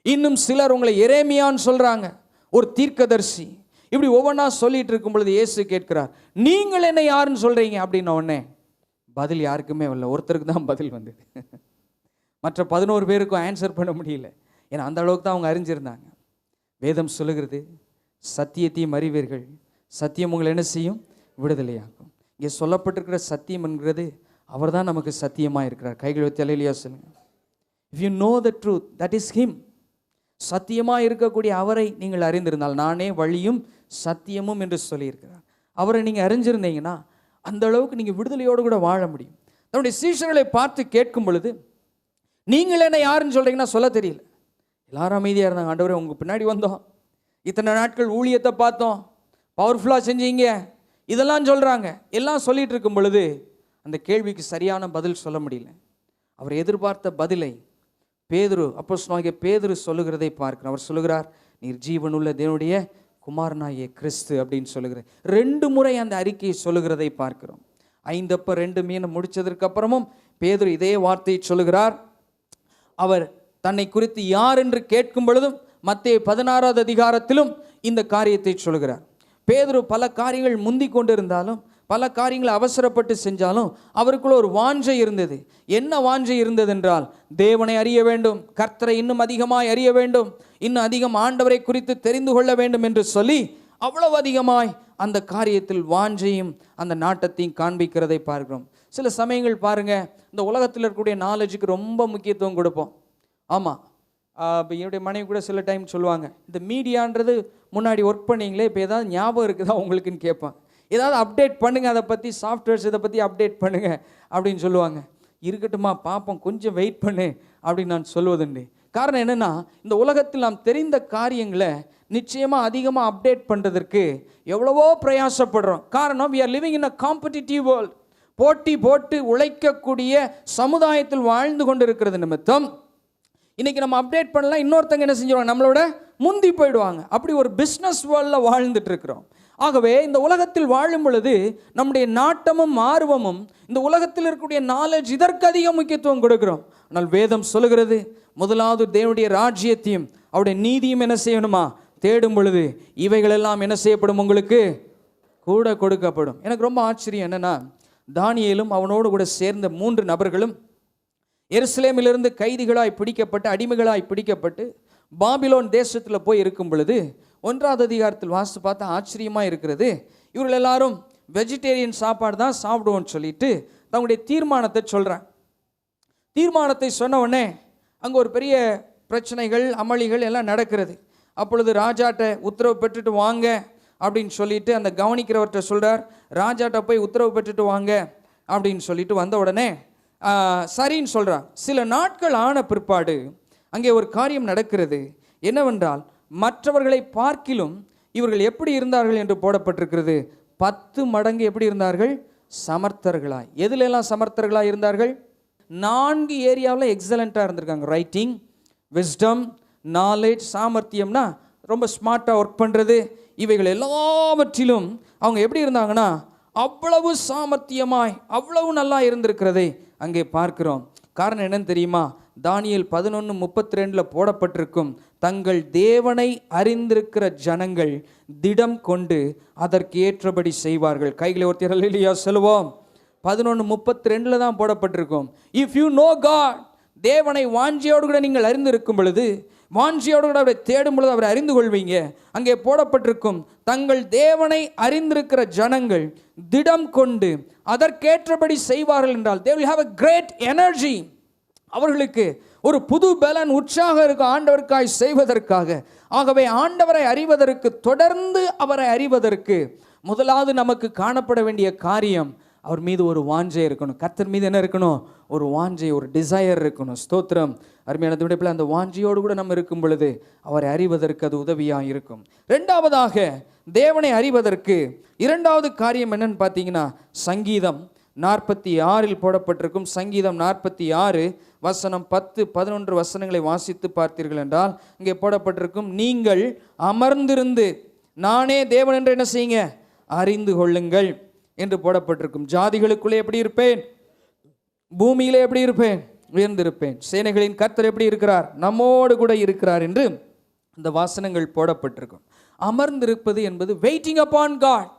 Speaker 1: இன்னும் சிலர் உங்களை எரேமியான்னு சொல்கிறாங்க, ஒரு தீர்க்கதரிசி. இப்படி ஒவ்வொன்றா சொல்லிட்டு இருக்கும் பொழுது இயேசு கேட்கிறார், நீங்கள் என்ன யாருன்னு சொல்கிறீங்க அப்படின்ன உடனே பதில் யாருக்குமே இல்லை. ஒருத்தருக்கு தான் பதில் வந்தது. மற்ற 11 பேருக்கும் ஆன்சர் பண்ண முடியல. ஏன்னா அந்த அளவுக்கு தான் அவங்க அறிஞ்சிருந்தாங்க. வேதம் சொல்லுகிறது, சத்தியத்தையும் அறிவீர்கள், சத்தியம் உங்களை என்ன செய்யும், விடுதலையாக்கும். இங்கே சொல்லப்பட்டிருக்கிற சத்தியம் என்கிறது அவர் தான் நமக்கு சத்தியமாக இருக்கிறார். கைகள் தலையிலையா சொல்லுங்க. If you know the truth, that is him. சத்தியமாக இருக்கக்கூடிய அவரை நீங்கள் அறிந்திருந்தால், நானே வழியும் சத்தியமும் என்று சொல்லியிருக்கிறார். அவரை நீங்கள் அறிஞ்சிருந்தீங்கன்னா அந்த அளவுக்கு நீங்கள் விடுதலையோடு கூட வாழ முடியும். தன்னுடைய சீஷர்களை பார்த்து கேட்கும் பொழுது, நீங்கள் என்ன யாருன்னு சொல்கிறீங்கன்னா சொல்ல தெரியல. எல்லாரும் அமைதியாக இருந்தாங்க. ஆண்டவரே, உங்கள் பின்னாடி வந்தோம், இத்தனை நாட்கள் ஊழியத்தை பார்த்தோம், பவர்ஃபுல்லாக செஞ்சீங்க, இதெல்லாம் சொல்கிறாங்க. எல்லாம் சொல்லிட்டு இருக்கும் பொழுது அந்த கேள்விக்கு சரியான பதில் சொல்ல முடியல. அவர் எதிர்பார்த்த பதிலை அப்போஸ்தலனாகிய பேதுரு சொல்லுகிறதை பார்க்கிறோம். அவர் சொல்லுகிறார், நீர் ஜீவனுள்ள தேவனுடைய குமாரனாகிய கிறிஸ்து அப்படின்னு சொல்லுகிறார். 2 முறை அந்த அறிக்கையை சொல்லுகிறதை பார்க்கிறோம். 5 அப்ப 2 மீன் முடிச்சதற்கு அப்புறமும் பேதுரு இதே வார்த்தையை சொல்லுகிறார். அவர் தன்னை குறித்து யார் என்று கேட்கும் பொழுதும் மத்தேயு 16வது அதிகாரத்திலும் இந்த காரியத்தை சொல்லுகிறார். பேதுரு பல காரியங்கள் முந்தி கொண்டிருந்தாலும், பல காரியங்களை அவசரப்பட்டு செஞ்சாலும் அவருக்குள்ள ஒரு வாஞ்சை இருந்தது. என்ன வாஞ்சை இருந்தது என்றால், தேவனை அறிய வேண்டும், கர்த்தரை இன்னும் அதிகமாய் அறிய வேண்டும், இன்னும் அதிகம் ஆண்டவரை குறித்து தெரிந்து கொள்ள வேண்டும் என்று சொல்லி அவ்வளவு அதிகமாய் அந்த காரியத்தில் வாஞ்சையும் அந்த நாட்டத்தையும் காண்பிக்கிறதை பார்க்கிறோம். சில சமயங்கள் பாருங்க, இந்த உலகத்தில் இருக்கக்கூடிய நாலேஜுக்கு ரொம்ப முக்கியத்துவம் கொடுப்போம். ஆமாம், இப்போ என்னுடைய மனைவி கூட சில டைம் சொல்லுவாங்க, இந்த மீடியான்றது முன்னாடி ஒர்க் பண்ணிங்களே, இப்போ ஏதாவது ஞாபகம் இருக்குதா உங்களுக்குன்னு கேட்பாங்க. ஏதாவது அப்டேட் பண்ணுங்கள், அதை பற்றி சாஃப்ட்வேர்ஸ் இதை பற்றி அப்டேட் பண்ணுங்கள் அப்படின்னு சொல்லுவாங்க. இருக்கட்டுமா, பார்ப்போம், கொஞ்சம் வெயிட் பண்ணு அப்படின்னு நான் சொல்வதுண்டு. காரணம் என்னென்னா, இந்த உலகத்தில் நாம் தெரிந்த காரியங்களை நிச்சயமாக அதிகமாக அப்டேட் பண்ணுறதற்கு எவ்வளவோ பிரயாசப்படுறோம். காரணம், we are living in a competitive world. போட்டி போட்டு உழைக்கக்கூடிய சமுதாயத்தில் வாழ்ந்து கொண்டு இருக்கிறது நிமித்தம் இன்றைக்கி நம்ம அப்டேட் பண்ணலாம், இன்னொருத்தங்க என்ன செஞ்சுருவாங்க, நம்மளோட முந்தி போயிடுவாங்க. அப்படி ஒரு பிஸ்னஸ் வேர்ல்டில் வாழ்ந்துட்டு இருக்கிறோம். ஆகவே இந்த உலகத்தில் வாழும் பொழுது நம்முடைய நாட்டமும் ஆர்வமும் இந்த உலகத்தில் இருக்கக்கூடிய நாலேஜ் இதற்கு அதிக முக்கியத்துவம் கொடுக்கிறோம். ஆனால் வேதம் சொல்லுகிறது, முதலாவது தேவனுடைய ராஜ்யத்தையும் அவருடைய நீதியும் என்ன செய்யணுமா, தேடும் பொழுது இவைகளெல்லாம் என்ன செய்யப்படும், உங்களுக்கு கூட கொடுக்கப்படும். எனக்கு ரொம்ப ஆச்சரியம் என்னன்னா, தானியேலும் அவனோடு கூட சேர்ந்த 3 நபர்களும் எருசலேமிலிருந்து கைதிகளாய் பிடிக்கப்பட்டு, அடிமைகளாய் பிடிக்கப்பட்டு பாபிலோன் தேசத்தில் போய் இருக்கும் பொழுது 1வது அதிகாரத்தில் வாசித்து பார்த்தா ஆச்சரியமாக இருக்கிறது. இவர்கள் எல்லாரும் வெஜிடேரியன் சாப்பாடு தான் சாப்பிடுவோன்னு சொல்லிட்டு தங்களுடைய தீர்மானத்தை சொல்கிறாங்க. தீர்மானத்தை சொன்ன உடனே அங்கே ஒரு பெரிய பிரச்சனைகள், அமளிகள் எல்லாம் நடக்கிறது. அப்பொழுது ராஜாட்ட உத்தரவு பெற்றுட்டு வாங்க அப்படின்னு சொல்லிட்டு அந்த கவனிக்கிறவர்கிட்ட சொல்கிறார், ராஜாட்ட போய் உத்தரவு பெற்றுட்டு வாங்க அப்படின்னு சொல்லிட்டு வந்த உடனே சரின்னு சொல்கிறார். சில நாட்கள் ஆன பிற்பாடு அங்கே ஒரு காரியம் நடக்கிறது. என்னவென்றால், மற்றவர்களை பார்க்கிலும் இவர்கள் எப்படி இருந்தார்கள் என்று போடப்பட்டிருக்கிறது. 10 மடங்கு எப்படி இருந்தார்கள், சமர்த்தர்களாய். எதுலெல்லாம் சமர்த்தர்களாய் இருந்தார்கள்? 4 ஏரியாவில் எக்ஸலண்ட்டாக இருந்திருக்காங்க. ரைட்டிங், விஸ்டம், நாலேஜ், சாமர்த்தியம்னா ரொம்ப ஸ்மார்ட்டாக ஒர்க் பண்ணுறது, இவைகள் எல்லாவற்றிலும் அவங்க எப்படி இருந்தாங்கன்னா அவ்வளவு சாமர்த்தியமாய் அவ்வளவு நல்லா இருந்திருக்கிறதை அங்கே பார்க்கிறோம். காரணம் என்னன்னு தெரியுமா? தானியேல் 11:32 போடப்பட்டிருக்கும், தங்கள் தேவனை அறிந்திருக்கிற ஜனங்கள் திடம் கொண்டு அதற்கு ஏற்றபடி செய்வார்கள். கைகளை ஒருத்தர் ஹல்லேலூயா சொல்லுவோம். 11:32 தான் போடப்பட்டிருக்கும். இஃப் யூ நோ காட், தேவனை வாஞ்சியோடு கூட நீங்கள் அறிந்திருக்கும் பொழுது, வாஞ்சியோடு கூட அவரை தேடும் பொழுது அவரை அறிந்து கொள்வீங்க. அங்கே போடப்பட்டிருக்கும், தங்கள் தேவனை அறிந்திருக்கிற ஜனங்கள் திடம் கொண்டு அதற்கேற்றபடி செய்வார்கள் என்றால் they will have a great energy. அவர்களுக்கு ஒரு புது பலன், உற்சாகம் இருக்கும் ஆண்டவருக்காய் செய்வதற்காக. ஆகவே ஆண்டவரை அறிவதற்கு, தொடர்ந்து அவரை அறிவதற்கு முதலாவது நமக்கு காணப்பட வேண்டிய காரியம், அவர் மீது ஒரு வாஞ்சை இருக்கணும். கர்த்தர் மீது என்ன இருக்கணும்? ஒரு வாஞ்சை, ஒரு டிசையர் இருக்கணும். ஸ்தோத்திரம். அருமையான விடைப்பில் அந்த வாஞ்சியோடு கூட நம்ம இருக்கும் பொழுது அவரை அறிவதற்கு அது உதவியாக இருக்கும். 2வதாக தேவனை அறிவதற்கு 2வது காரியம் என்னன்னு பார்த்தீங்கன்னா, சங்கீதம் 46 போடப்பட்டிருக்கும். சங்கீதம் 46 வசனம் 10, 11 வசனங்களை வாசித்து பார்த்தீர்கள் என்றால் இங்கே போடப்பட்டிருக்கும், நீங்கள் அமர்ந்திருந்து நானே தேவன் என்று என்ன செய்யுங்க, அறிந்து கொள்ளுங்கள் என்று போடப்பட்டிருக்கும். ஜாதிகளுக்குள்ளே எப்படி இருப்பேன், பூமியிலே எப்படி இருப்பேன், உயர்ந்திருப்பேன். சேனைகளின் கர்த்தர் எப்படி இருக்கிறார், நம்மோடு கூட இருக்கிறார் என்று இந்த வாசனங்கள் போடப்பட்டிருக்கும். அமர்ந்திருப்பது என்பது வெயிட்டிங் அப்பான் காட்.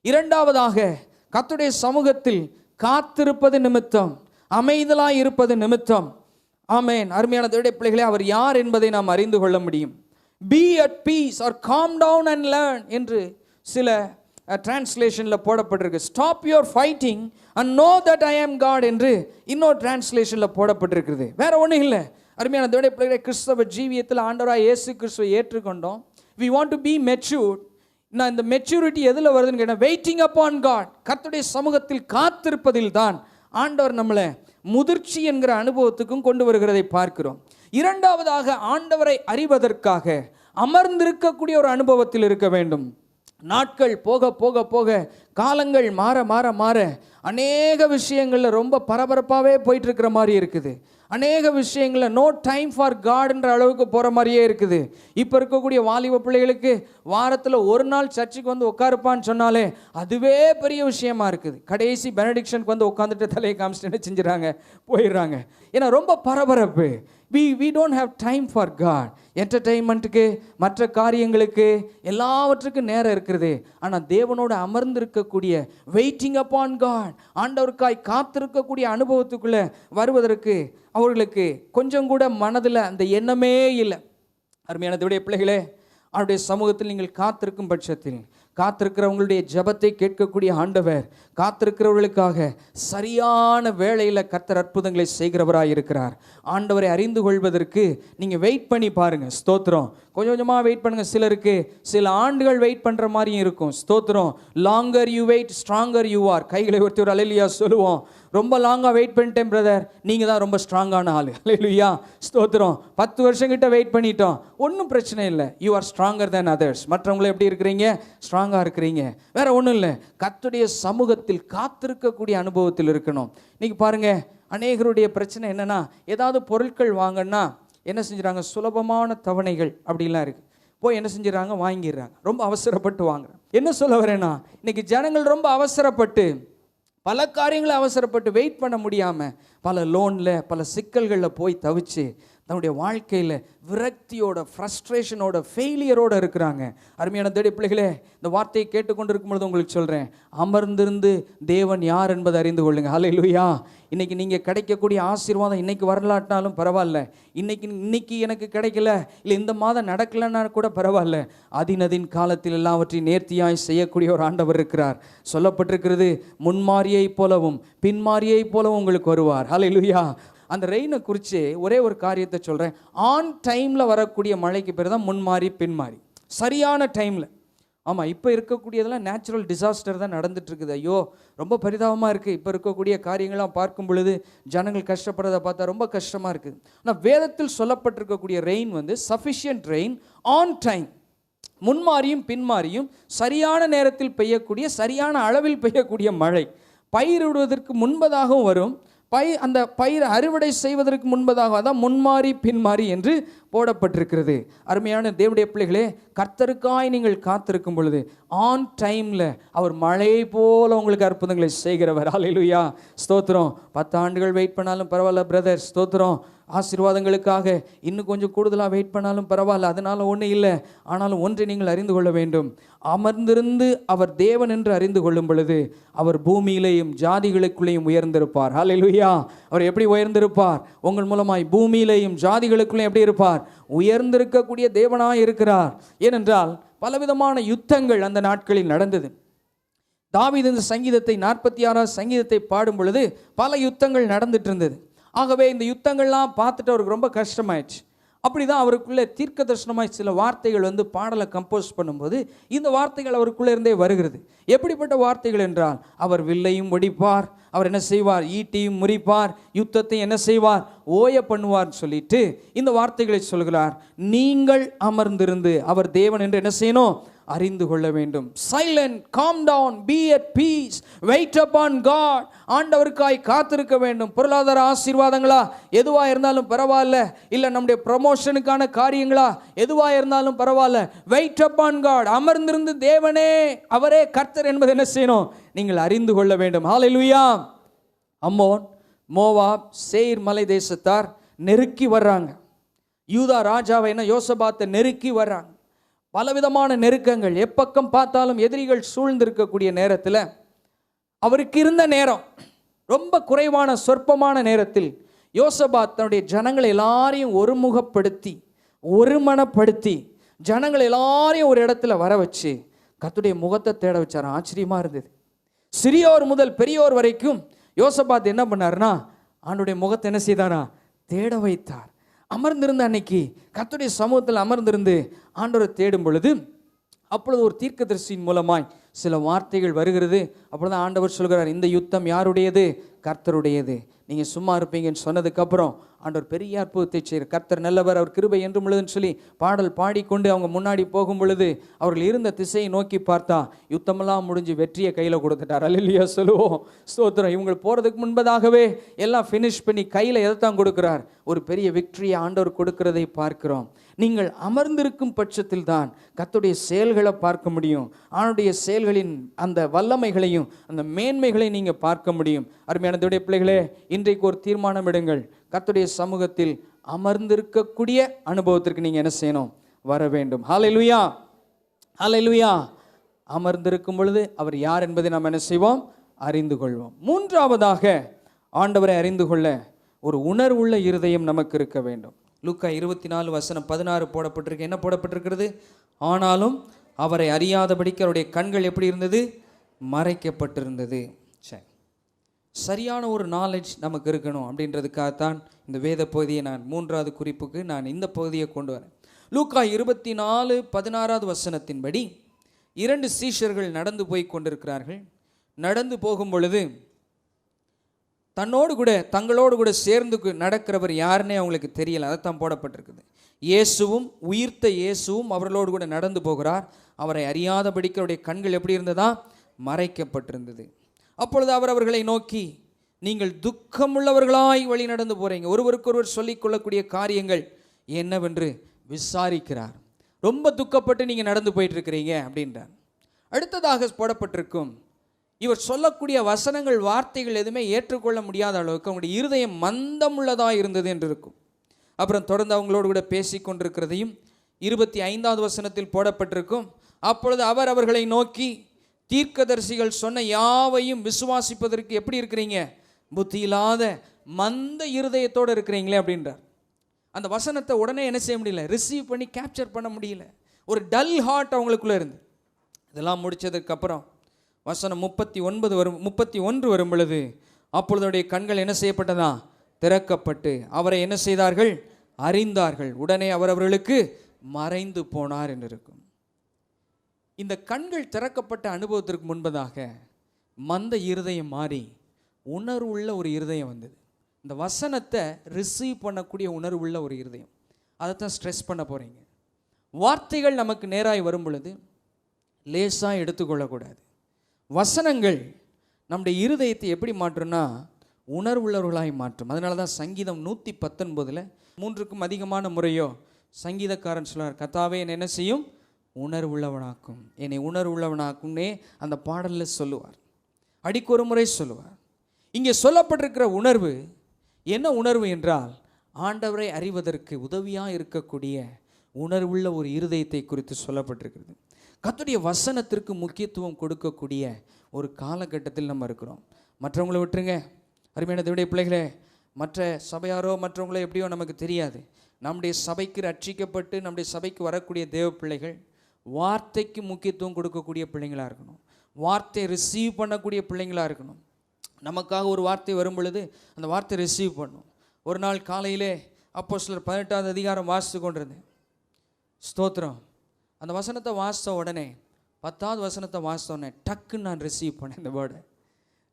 Speaker 1: 2வதாக கர்த்தருடைய சமூகத்தில் காத்திருப்பது நிமித்தம், அமைதலாய் இருப்பது நிமித்தம். ஆமென். அருமையான தேவனுடைய பிள்ளைகளே, அவர் யார் என்பதை நாம் அறிந்து கொள்ள முடியும். Be at peace or calm down and learn என்று சில டிரான்ஸ்லேஷனில் போடப்பட்டிருக்கு. Stop your fighting and know that I am God என்று இன்னொரு டிரான்ஸ்லேஷனில் போடப்பட்டிருக்கிறது. வேற ஒன்றும் இல்லை. அருமையான தேவனுடைய பிள்ளைகளே, கிறிஸ்தவ ஜீவியத்தில் ஆண்டவராக இயேசு கிறிஸ்துவை ஏற்றுக்கொண்டோம். We want to be matured. நான் இந்த மெச்சூரிட்டி எதில் வருதுன்னு கேட்டேன், வெயிட்டிங் அப்பான் காட், கர்த்தருடைய சமூகத்தில் காத்திருப்பதில் தான் ஆண்டவர் நம்மளை முதிர்ச்சி என்கிற அனுபவத்துக்கும் கொண்டு வருகிறதை பார்க்கிறோம். இரண்டாவதாக, ஆண்டவரை அறிவதற்காக அமர்ந்திருக்கக்கூடிய ஒரு அனுபவத்தில் இருக்க வேண்டும். நாட்கள் போக போக போக, காலங்கள் மாற மாற மாற அநேக விஷயங்களில் ரொம்ப பரபரப்பாகவே போயிட்டு இருக்கிற மாதிரி இருக்குது. அநேக விஷயங்களில் நோ டைம் ஃபார் காட்ன்ற அளவுக்கு போகிற மாதிரியே இருக்குது. இப்போ இருக்கக்கூடிய வாலிப பிள்ளைகளுக்கு வாரத்தில் ஒரு நாள் சர்ச்சுக்கு வந்து உட்காருப்பான்னு சொன்னாலே அதுவே பெரிய விஷயமா இருக்குது. கடைசி பெனடிக்ஷனுக்கு வந்து உட்காந்துட்டு தலையை காமிச்சிட்டு என்ன செஞ்சுறாங்க, போயிடுறாங்க. ஏன்னா ரொம்ப பரபரப்பு. we don't have time for God. என்டர்டெயின்மெண்ட்டுக்கு, மற்ற காரியங்களுக்கு, எல்லாவற்றுக்கும் நேரம் இருக்கிறது. ஆனால் தேவனோடு அமர்ந்திருக்கக்கூடிய, வெயிட்டிங் அப்பான் காட், ஆண்டவருக்காய் காத்திருக்கக்கூடிய அனுபவத்துக்குள்ளே வருவதற்கு அவர்களுக்கு கொஞ்சம் கூட மனதில் அந்த எண்ணமே இல்லை. அருமையான தேவனுடைய பிள்ளைகளே, அவருடைய சமூகத்தில் நீங்கள் காத்திருக்கும் பட்சத்தில், காத்திருக்கிறவங்களுடைய ஜெபத்தை கேட்கக்கூடிய ஆண்டவர் காத்திருக்கிறவர்களுக்காக சரியான வேளையில் கர்த்தர் அற்புதங்களை செய்கிறவராக இருக்கிறார். ஆண்டவரை அறிந்து கொள்வதற்கு நீங்கள் வெயிட் பண்ணி பாருங்கள். ஸ்தோத்திரம். கொஞ்சம் கொஞ்சமாக வெயிட் பண்ணுங்கள். சிலருக்கு சில ஆண்டுகள் வெயிட் பண்ணுற மாதிரியும் இருக்கும். ஸ்தோத்திரம். Longer you wait stronger you are. கைகளை ஒருத்தி ஒரு அல்லேலூயா சொல்லுவோம். ரொம்ப லாங்காக வெயிட் பண்ணிட்டேன் பிரதர், நீங்கள் தான் ரொம்ப ஸ்ட்ராங்கான ஆள். அல்லேலூயா ஸ்தோத்திரம். 10 வருஷம் கிட்ட வெயிட் பண்ணிட்டோம், ஒன்றும் பிரச்சனை இல்லை. You are stronger than others. மற்றவங்கள எப்படி இருக்கிறீங்க? ஸ்ட்ராங்காக இருக்கிறீங்க. வேற ஒன்றும் இல்லை, கர்த்தருடைய சமூகத்தில் காத்திருக்கக்கூடிய அனுபவத்தில் இருக்கணும். இன்னைக்கு பாருங்க, அநேகருடைய பிரச்சனை என்னன்னா, ஏதாவது பொருட்கள் வாங்கன்னா என்ன செஞ்சுறாங்க, சுலபமான தவணைகள் அப்படிலாம் இருக்குது, போய் என்ன செஞ்சுறாங்க, வாங்கிடுறாங்க. ரொம்ப அவசரப்பட்டு வாங்குறாங்க. என்ன சொல்ல வரேன்னா, இன்னைக்கு ஜனங்கள் ரொம்ப அவசரப்பட்டு, பல காரியங்களை அவசரப்பட்டு வெயிட் பண்ண முடியாமல் பல லோனில், பல சிக்கல்களில் போய் தவிச்சு தன்னுடைய வாழ்க்கையில் விரக்தியோட, ஃப்ரஸ்ட்ரேஷனோட, ஃபெயிலியரோடு இருக்கிறாங்க. அருமையான தேவனுடைய பிள்ளைகளே, இந்த வார்த்தையை கேட்டுக்கொண்டு இருக்கும்பொழுது உங்களுக்கு சொல்கிறேன், அமர்ந்திருந்து தேவன் யார் என்பதை அறிந்து கொள்ளுங்க. ஹல்லேலூயா. இன்றைக்கி நீங்கள் கிடைக்கக்கூடிய ஆசீர்வாதம் இன்றைக்கி வரலாட்டினாலும் பரவாயில்ல, இன்னைக்கு எனக்கு கிடைக்கல, இல்லை இந்த மாதம் நடக்கலைன்னா கூட பரவாயில்ல, அதினதின் காலத்தில் எல்லாவற்றையும் நேர்த்தியாய் செய்யக்கூடிய ஒரு ஆண்டவர் இருக்கிறார். சொல்லப்பட்டிருக்கிறது, முன்மாரியை போலவும் பின்மாரியை போலவும் உங்களுக்கு வருவார். ஹல்லேலூயா. அந்த ரெயினை குறித்து ஒரே ஒரு காரியத்தை சொல்கிறேன். ஆன் டைமில் வரக்கூடிய மழைக்கு பேர் தான் முன்மாரி பின்மாரி. சரியான டைமில். ஆமாம், இப்போ இருக்கக்கூடியதெல்லாம் நேச்சுரல் டிசாஸ்டர் தான் நடந்துட்டுருக்குது. ஐயோ, ரொம்ப பரிதாபமாக இருக்குது. இப்போ இருக்கக்கூடிய காரியங்கள்லாம் பார்க்கும் பொழுது ஜனங்கள் கஷ்டப்படுறதை பார்த்தா ரொம்ப கஷ்டமாக இருக்குது. ஆனால் வேதத்தில் சொல்லப்பட்டிருக்கக்கூடிய ரெயின் வந்து சஃபிஷியன்ட் ரெயின், ஆன் டைம். முன்மாரியும் பின்மாரியும் சரியான நேரத்தில் பெய்யக்கூடிய, சரியான அளவில் பெய்யக்கூடிய மழை. பயிரிடுவதற்கு முன்பதாகவும் வரும், அந்த பயிர் அறுவடை செய்வதற்கு முன்பதாக, அதான் முன்மாரி பின்மாரி என்று போடப்பட்டிருக்கிறது. அருமையான தேவனுடைய பிள்ளைகளே, கர்த்தருக்காய் நீங்கள் காத்திருக்கும் பொழுது ஆன் டைமில் அவர் மழையை போல உங்களுக்கு அற்புதங்களை செய்கிறவர். ஹல்லேலூயா ஸ்தோத்திரம். 10 ஆண்டுகள் வெயிட் பண்ணாலும் பரவாயில்ல பிரதர், ஸ்தோத்திரம். ஆசீர்வாதங்களுக்காக இன்னும் கொஞ்சம் கூடுதலாக வெயிட் பண்ணாலும் பரவாயில்ல, அதனால் ஒன்றும் இல்லை. ஆனாலும் ஒன்றை நீங்கள் அறிந்து கொள்ள வேண்டும், அமர்ந்திருந்து அவர் தேவன் என்று அறிந்து கொள்ளும் பொழுது அவர் பூமியிலேயும் ஜாதிகளுக்குள்ளேயும் உயர்ந்திருப்பார். ஹல்லேலூயா. அவர் எப்படி உயர்ந்திருப்பார்? உங்கள் மூலமாய் பூமியிலேயும் ஜாதிகளுக்குள்ளேயும் எப்படி இருப்பார்? உயர்ந்திருக்கக்கூடிய தேவனாய் இருக்கிறார். ஏனென்றால் பலவிதமான யுத்தங்கள் அந்த நாட்களில் நடந்தது. தாவீது இந்த சங்கீதத்தை 46ஆம் சங்கீதத்தை பாடும் பொழுது பல யுத்தங்கள் நடந்துட்டு இருந்தது. ஆகவே இந்த யுத்தங்கள்லாம் பார்த்துட்டு அவருக்கு ரொம்ப கஷ்டமாயிடுச்சு. அப்படி தான் அவருக்குள்ளே தீர்க்க தரிசனமாய் சில வார்த்தைகள் வந்து பாடலை கம்போஸ் பண்ணும்போது இந்த வார்த்தைகள் அவருக்குள்ளே இருந்தே வருகிறது. எப்படிப்பட்ட வார்த்தைகள் என்றால், அவர் வில்லையும் ஒடிப்பார், அவர் என்ன செய்வார், ஈட்டியும் முறிப்பார், யுத்தத்தை என்ன செய்வார், ஓய பண்ணுவார் சொல்லிட்டு இந்த வார்த்தைகளை சொல்கிறார். நீங்கள் அமர்ந்திருந்து அவர் தேவன் என்று என்ன செய்யணும், அறிந்து கொள்ள வேண்டும். Silent, calm down, be at peace, wait upon God. ஆண்டவருக்காய் காத்திருக்க வேண்டும். பொருளாதார ஆசீர்வாதங்களா எதுவாக இருந்தாலும் பரவாயில்ல, இல்லை நம்முடைய ப்ரமோஷனுக்கான காரியங்களா எதுவாக இருந்தாலும் பரவாயில்ல, வெயிட் அப்பான் காட். அமர்ந்திருந்து தேவனே அவரே கர்த்தர் என்பதை என்ன செய்யணும், நீங்கள் அறிந்து கொள்ள வேண்டும். ஹல்லேலூயா. அம்மோன், மோவாப், சேயீர் மலை தேசத்தார் நெருக்கி வர்றாங்க. யூதா ராஜாவை என்ன யோசபாத்தை நெருக்கி வர்றாங்க. பலவிதமான நெருக்கங்கள், எப்பக்கம் பார்த்தாலும் எதிரிகள் சூழ்ந்திருக்கக்கூடிய நேரத்தில் அவருக்கு இருந்த நேரம் ரொம்ப குறைவான சொற்பமான நேரத்தில் யோசபாத் தன்னுடைய ஜனங்களை எல்லாரையும் ஒருமுகப்படுத்தி, ஒருமனப்படுத்தி, ஜனங்கள் எல்லாரையும் ஒரு இடத்துல வர வச்சு கர்த்தருடைய முகத்தை தேட வச்சார். ஆச்சரியமாக இருந்தது. சிறியோர் முதல் பெரியோர் வரைக்கும் யோசபாத் என்ன பண்ணார்னா, ஆண்டவருடைய முகத்தை என்ன செய்தாரா, தேட வைத்தார். அமர்ந்திருந்த அன்னைக்கு கர்த்தருடைய சமூகத்தில் அமர்ந்திருந்து ஆண்டவரை தேடும் பொழுது அப்பொழுது ஒரு தீர்க்கதரிசியின் மூலமாய் சில வார்த்தைகள் வருகிறது. அப்பொழுது ஆண்டவர் சொல்கிறார், இந்த யுத்தம் யாருடையது? கர்த்தருடையது. நீங்கள் சும்மா இருப்பீங்கன்னு சொன்னதுக்கப்புறம் ஆண்டவர் பெரிய அற்புதத்தை செய்கிறார். கர்த்தர் நல்லவர், அவர் கிருபை என்றும் உள்ளதுன்னு சொல்லி பாடல் பாடிக்கொண்டு அவங்க முன்னாடி போகும் பொழுது அவர்கள் இருந்த திசையை நோக்கி பார்த்தா யுத்தமெல்லாம் முடிஞ்சு வெற்றியை கையில் கொடுத்துட்டார். அல்லேலூயா சொல்லுவோம். ஸ்தோத்திரம். இவங்க போகிறதுக்கு முன்பதாகவே எல்லாம் ஃபினிஷ் பண்ணி கையில் எதைத்தான் கொடுக்குறார்? ஒரு பெரிய விக்டரியை ஆண்டவர் கொடுக்கிறதை பார்க்கிறோம். நீங்கள் அமர்ந்திருக்கும் பட்சத்தில் தான் கர்த்தருடைய செயல்களை பார்க்க முடியும். அவனுடைய செயல்களின் அந்த வல்லமைகளையும் அந்த மேன்மைகளையும் நீங்கள் பார்க்க முடியும். அருமையான தேவனுடைய பிள்ளைகளே, இன்றைக்கு ஒரு தீர்மானம் எடுங்கள். கர்த்தருடைய சமூகத்தில் அமர்ந்திருக்கக்கூடிய அனுபவத்திற்கு நீங்கள் என்ன செய்யணும்? வர வேண்டும். ஹல்லேலூயா, ஹல்லேலூயா. அமர்ந்திருக்கும் பொழுது அவர் யார் என்பதை நாம் என்ன செய்வோம்? அறிந்து கொள்வோம். மூன்றாவதாக ஆண்டவரை அறிந்து கொள்ள ஒரு உணர்வுள்ள இருதயம் நமக்கு இருக்க வேண்டும். லூக்கா 24:16 போடப்பட்டிருக்கு. என்ன போடப்பட்டிருக்கிறது? ஆனாலும் அவரை அறியாதபடிக்கு அவருடைய கண்கள் எப்படி இருந்தது? மறைக்கப்பட்டிருந்தது. சரி, சரியான ஒரு நாலேஜ் நமக்கு இருக்கணும் அப்படின்றதுக்காகத்தான் இந்த வேத பகுதியை நான் மூன்றாவது குறிப்புக்கு நான் இந்த பகுதியை கொண்டு வரேன். லூக்கா 24:16 2 சீஷர்கள் நடந்து போய் கொண்டிருக்கிறார்கள். நடந்து போகும் பொழுது தங்களோடு கூட சேர்ந்து நடக்கிறவர் யாருன்னே அவங்களுக்கு தெரியல. அதைத்தான் போடப்பட்டிருக்குது. இயேசுவும், உயிர்த்த இயேசுவும் அவர்களோடு கூட நடந்து போகிறார். அவரை அறியாதபடிக்கு அவருடைய கண்கள் எப்படி இருந்ததா? மறைக்கப்பட்டிருந்தது. அப்பொழுது அவர் அவர்களை நோக்கி, நீங்கள் துக்கமுள்ளவர்களாய் வழி நடந்து போறீங்க, ஒருவருக்கொருவர் சொல்லிக் கொள்ளக்கூடிய காரியங்கள் என்னவென்று விசாரிக்கிறார். ரொம்ப துக்கப்பட்டு நீங்கள் நடந்து போயிட்டு இருக்கிறீங்க அப்படின்றார். அடுத்ததாக போடப்பட்டிருக்கும், இவர் சொல்லக்கூடிய வசனங்கள், வார்த்தைகள் எதுவுமே ஏற்றுக்கொள்ள முடியாத அளவுக்கு அவங்களுடைய இருதயம் மந்தமுள்ளதாக இருந்தது என்று இருக்கும். அப்புறம் தொடர்ந்து அவங்களோடு கூட பேசி கொண்டிருக்கிறதையும் 25 போடப்பட்டிருக்கும். அப்பொழுது அவர் அவர்களை நோக்கி, தீர்க்கதரிசிகள் சொன்ன யாவையும் விசுவாசிப்பதற்கு எப்படி இருக்கிறீங்க? புத்தி இல்லாத மந்த இருதயத்தோடு இருக்கிறீங்களே அப்படின்றார். அந்த வசனத்தை உடனே என்ன செய்ய முடியல? ரிசீவ் பண்ணி கேப்சர் பண்ண முடியல. ஒரு டல் ஹார்ட் அவங்களுக்குள்ளே இருந்து. இதெல்லாம் முடித்ததுக்கப்புறம் வசனம் 31 வரும் பொழுது, அப்பொழுதுடைய கண்கள் என்ன செய்யப்பட்டதா? திறக்கப்பட்டு அவரை என்ன செய்தார்கள்? அறிந்தார்கள். உடனே அவர் அவர்களுக்கு மறைந்து போனார் என்று இருக்கும். இந்த கண்கள் திறக்கப்பட்ட அனுபவத்திற்கு முன்பதாக மந்த இருதயம் மாறி உணர்வுள்ள ஒரு இருதயம் வந்தது. இந்த வசனத்தை ரிசீவ் பண்ணக்கூடிய உணர்வுள்ள ஒரு இருதயம். அதைத்தான் ஸ்ட்ரெஸ் பண்ண போகிறீங்க. வார்த்தைகள் நமக்கு நேராய் வரும் பொழுது லேசாக எடுத்துக்கொள்ளக்கூடாது. வசனங்கள் நம்முடைய இருதயத்தை எப்படி மாற்றும்னா உணர்வுள்ளவர்களாய் மாற்றும். அதனால தான் சங்கீதம் 119 3க்கும் அதிகமான முறையோ சங்கீதக்காரன் சொல்றார், கர்த்தாவே என்னை என்ன செய்யும்? உணர்வுள்ளவனாக்கும், என்னை உணர்வுள்ளவனாக்கும்னே அந்த பாடலில் சொல்லுவார். அடிக்கொரு முறை சொல்லுவார். இங்கே சொல்லப்பட்டிருக்கிற உணர்வு என்ன உணர்வு என்றால், ஆண்டவரை அறிவதற்கு உதவியாக இருக்கக்கூடிய உணர்வுள்ள ஒரு இருதயத்தை குறித்து சொல்லப்பட்டிருக்கிறது. கர்த்தருடைய வசனத்திற்கு முக்கியத்துவம் கொடுக்கக்கூடிய ஒரு காலகட்டத்தில் நம்ம இருக்கிறோம். மற்றவங்களை விட்டுருங்க, அருமையான தேவனுடைய பிள்ளைகளே. மற்ற சபையாரோ மற்றவங்களோ எப்படியோ நமக்கு தெரியாது. நம்முடைய சபைக்கு ரட்சிக்கப்பட்டு நம்முடைய சபைக்கு வரக்கூடிய தேவ பிள்ளைகள் வார்த்தைக்கு முக்கியத்துவம் கொடுக்கக்கூடிய பிள்ளைங்களாக இருக்கணும். வார்த்தை ரிசீவ் பண்ணக்கூடிய பிள்ளைங்களாக இருக்கணும். நமக்காக ஒரு வார்த்தை வரும் பொழுது அந்த வார்த்தை ரிசீவ் பண்ணும். ஒரு நாள் காலையிலே அப்போஸ்தலர் 18 வாசித்து கொண்டிருந்தேன். ஸ்தோத்திரம். அந்த வசனத்தை வாசித்த உடனே 10வது வசனத்தை வாசித்த உடனே டக்குன்னு நான் ரிசீவ் பண்ணேன். இந்த வேர்டை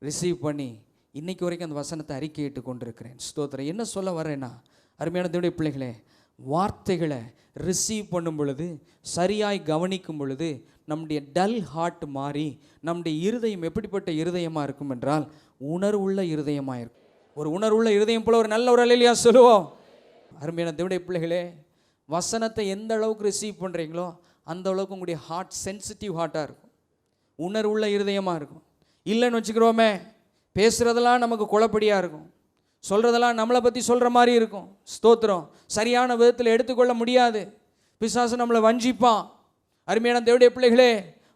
Speaker 1: ரிசீவ் பண்ணி இன்றைக்கு வரைக்கும் அந்த வசனத்தை அறிக்கையிட்டு கொண்டிருக்கிறேன். ஸ்தோத்திரம். என்ன சொல்ல வரேன்னா, அருமையான தேவனுடைய பிள்ளைகளே, வார்த்தைகளை ரிசீவ் பண்ணும் பொழுது, சரியாய் கவனிக்கும் பொழுது நம்முடைய டல் ஹார்ட் மாறி நம்முடைய இருதயம் எப்படிப்பட்ட இருதயமாக இருக்கும் என்றால் உணர்வுள்ள இருதயமாக இருக்கும். ஒரு உணர்வுள்ள இருதயம் போல ஒரு நல்ல ஒரு அல்லேலூயா சொல்லுவோம். அருமையான தேவனுடைய பிள்ளைகளே, வசனத்தை எந்த அளவுக்கு ரிசீவ் பண்ணுறீங்களோ அந்த அளவுக்கு உங்களுடைய ஹார்ட் சென்சிட்டிவ் ஹார்ட்டாக இருக்கும், உணர்வுள்ள இருதயமாக இருக்கும். இல்லைன்னு வச்சுக்கிறோமே, பேசுகிறதெல்லாம் நமக்கு குழப்படியாக இருக்கும், சொல்கிறதெல்லாம் நம்மளை பற்றி சொல்கிற மாதிரி இருக்கும். ஸ்தோத்திரம். சரியான விதத்தில் எடுத்துக்கொள்ள முடியாது. பிசாசு நம்மளை வஞ்சிப்பான். அருமையான தேவனுடைய பிள்ளைகளே,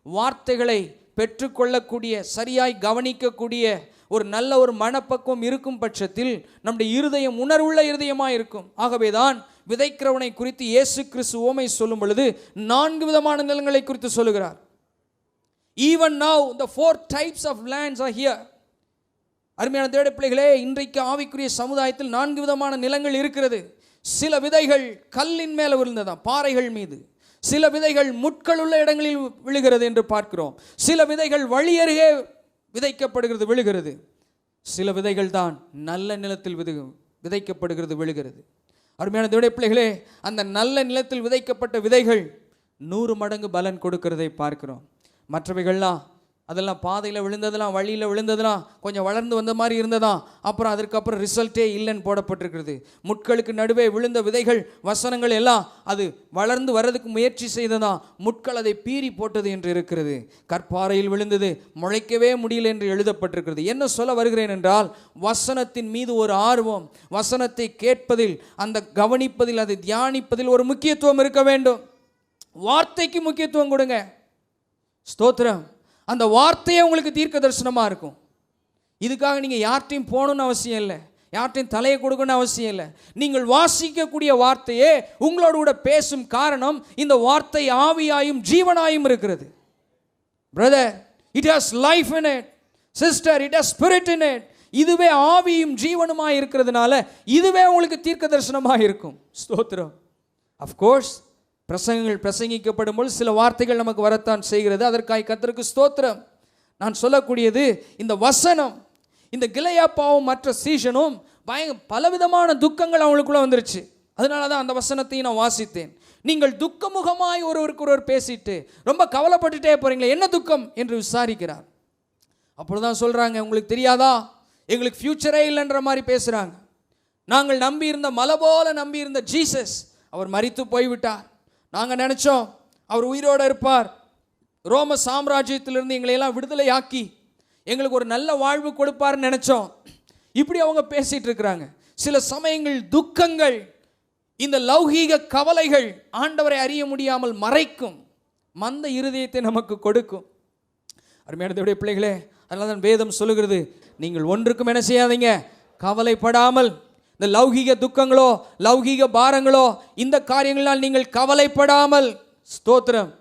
Speaker 1: வார்த்தைகளை பெற்றுக்கொள்ளக்கூடிய, சரியாய் கவனிக்கக்கூடிய ஒரு நல்ல ஒரு மனப்பக்குவம் இருக்கும் பட்சத்தில் நம்முடைய இருதயம் உணர்வுள்ள இருதயமாக இருக்கும். ஆகவே தான் விதைக்கிறவனை குறித்து இயேசு கிறிஸ்து உவமை சொல்லும் பொழுது 4 விதமான நிலங்களை குறித்து சொல்லுகிறார். Even now the 4 types of lands are here. அருமையான தேவனுடைய பிள்ளைகளே, இன்றைக்கு ஆவிக்குரிய சமுதாயத்தில் 4 விதமான நிலங்கள் இருக்கிறது. சில விதைகள் கல்லின் மேலே விழுந்ததாம், பாறைகள் மீது. சில விதைகள் முட்கள் உள்ள இடங்களில் விழுகிறது என்று பார்க்கிறோம். சில விதைகள் வழி அருகே விதைக்கப்படுகிறது, விழுகிறது. சில விதைகள் தான் நல்ல நிலத்தில் விதைக்கப்படுகிறது, விழுகிறது. அருமையான தேவனுடைய பிள்ளைகளே, அந்த நல்ல நிலத்தில் விதைக்கப்பட்ட விதைகள் 100 மடங்கு பலன் கொடுக்கிறதை பார்க்கிறோம். மற்றவைகள்லாம் அதெல்லாம் பாதையில் விழுந்ததெல்லாம், வழியில் விழுந்ததெல்லாம் கொஞ்சம் வளர்ந்து வந்த மாதிரி இருந்ததா, அப்புறம் அதற்கப்புறம் ரிசல்ட்டே இல்லைன்னு போடப்பட்டிருக்கிறது. முட்களுக்கு நடுவே விழுந்த விதைகள், வசனங்கள் எல்லாம் அது வளர்ந்து வர்றதுக்கு முயற்சி செய்ததா, முட்கள் அதை பீறி போட்டது என்று இருக்கிறது. கற்பாறையில் விழுந்தது, முளைக்கவே முடியல என்று எழுதப்பட்டிருக்கிறது. என்ன சொல்ல வருகிறேன் என்றால், வசனத்தின் மீது ஒரு ஆர்வம், வசனத்தை கேட்பதில், அந்த கவனிப்பதில், அதை தியானிப்பதில் ஒரு முக்கியத்துவம் இருக்க வேண்டும். வார்த்தைக்கு முக்கியத்துவம் கொடுங்க. ஸ்தோத்திரம். அந்த வார்த்தையே உங்களுக்கு தீர்க்க தரிசனமாக இருக்கும். இதுக்காக நீங்கள் யார்ட்டையும் போகணுன்னு அவசியம் இல்லை, யார்ட்டையும் தலையை கொடுக்கணும்னு அவசியம் இல்லை. நீங்கள் வாசிக்கக்கூடிய வார்த்தையே உங்களோட கூட பேசும். காரணம், இந்த வார்த்தை ஆவியாயும் ஜீவனாயும் இருக்கிறது. Brother, it has life in it. Sister, it has spirit in it. இதுவே ஆவியும் ஜீவனுமாக இருக்கிறதுனால இதுவே உங்களுக்கு தீர்க்க தரிசனமாக இருக்கும். ஸ்தோத்திரம். அஃப்கோர்ஸ் பிரசங்கங்கள் பிரசங்கிக்கப்படும் போது சில வார்த்தைகள் நமக்கு வரத்தான் செய்கிறது. அதற்காக கர்த்தருக்கு ஸ்தோத்திரம். நான் சொல்லக்கூடியது இந்த வசனம். இந்த கிலெயாப்பாவும் மற்ற சீஷனும் பலவிதமான துக்கங்கள் அவங்களுக்குள்ள வந்துருச்சு. அதனால தான் அந்த வசனத்தையும் நான் வாசித்தேன். நீங்கள் துக்கமுகமாய் ஒருவருக்கு ஒருவர் பேசிட்டு ரொம்ப கவலைப்பட்டுட்டே போறீங்களே, என்ன துக்கம் என்று விசாரிக்கிறார். அப்பொழுதுதான் சொல்றாங்க, உங்களுக்கு தெரியாதா, எங்களுக்கு ஃபியூச்சரே இல்லைன்ற மாதிரி பேசுறாங்க. நாங்கள் நம்பியிருந்த, மலை போல நம்பியிருந்த ஜீசஸ், அவர் மரித்து போய்விட்டார். நாங்கள் நினச்சோம் அவர் உயிரோடு இருப்பார், ரோம சாம்ராஜ்யத்திலிருந்து எங்களை எல்லாம் விடுதலை ஆக்கி எங்களுக்கு ஒரு நல்ல வாழ்வு கொடுப்பார்னு நினச்சோம். இப்படி அவங்க பேசிகிட்டு இருக்கிறாங்க. சில சமயங்கள் துக்கங்கள், இந்த லௌகீக கவலைகள் ஆண்டவரை அறிய முடியாமல் மறைக்கும், மந்த இருதயத்தை நமக்கு கொடுக்கும். அருமையான தேவனுடைய பிள்ளைகளே, அதனால தான் வேதம் சொல்லுகிறது, நீங்கள் ஒன்றுக்கும் என்ன செய்யாதீங்க, கவலைப்படாமல். இந்த லௌகீக துக்கங்களோ, லௌகீக பாரங்களோ, இந்த காரியங்களால் நீங்கள் கவலைப்படாமல், ஸ்தோத்திரம்,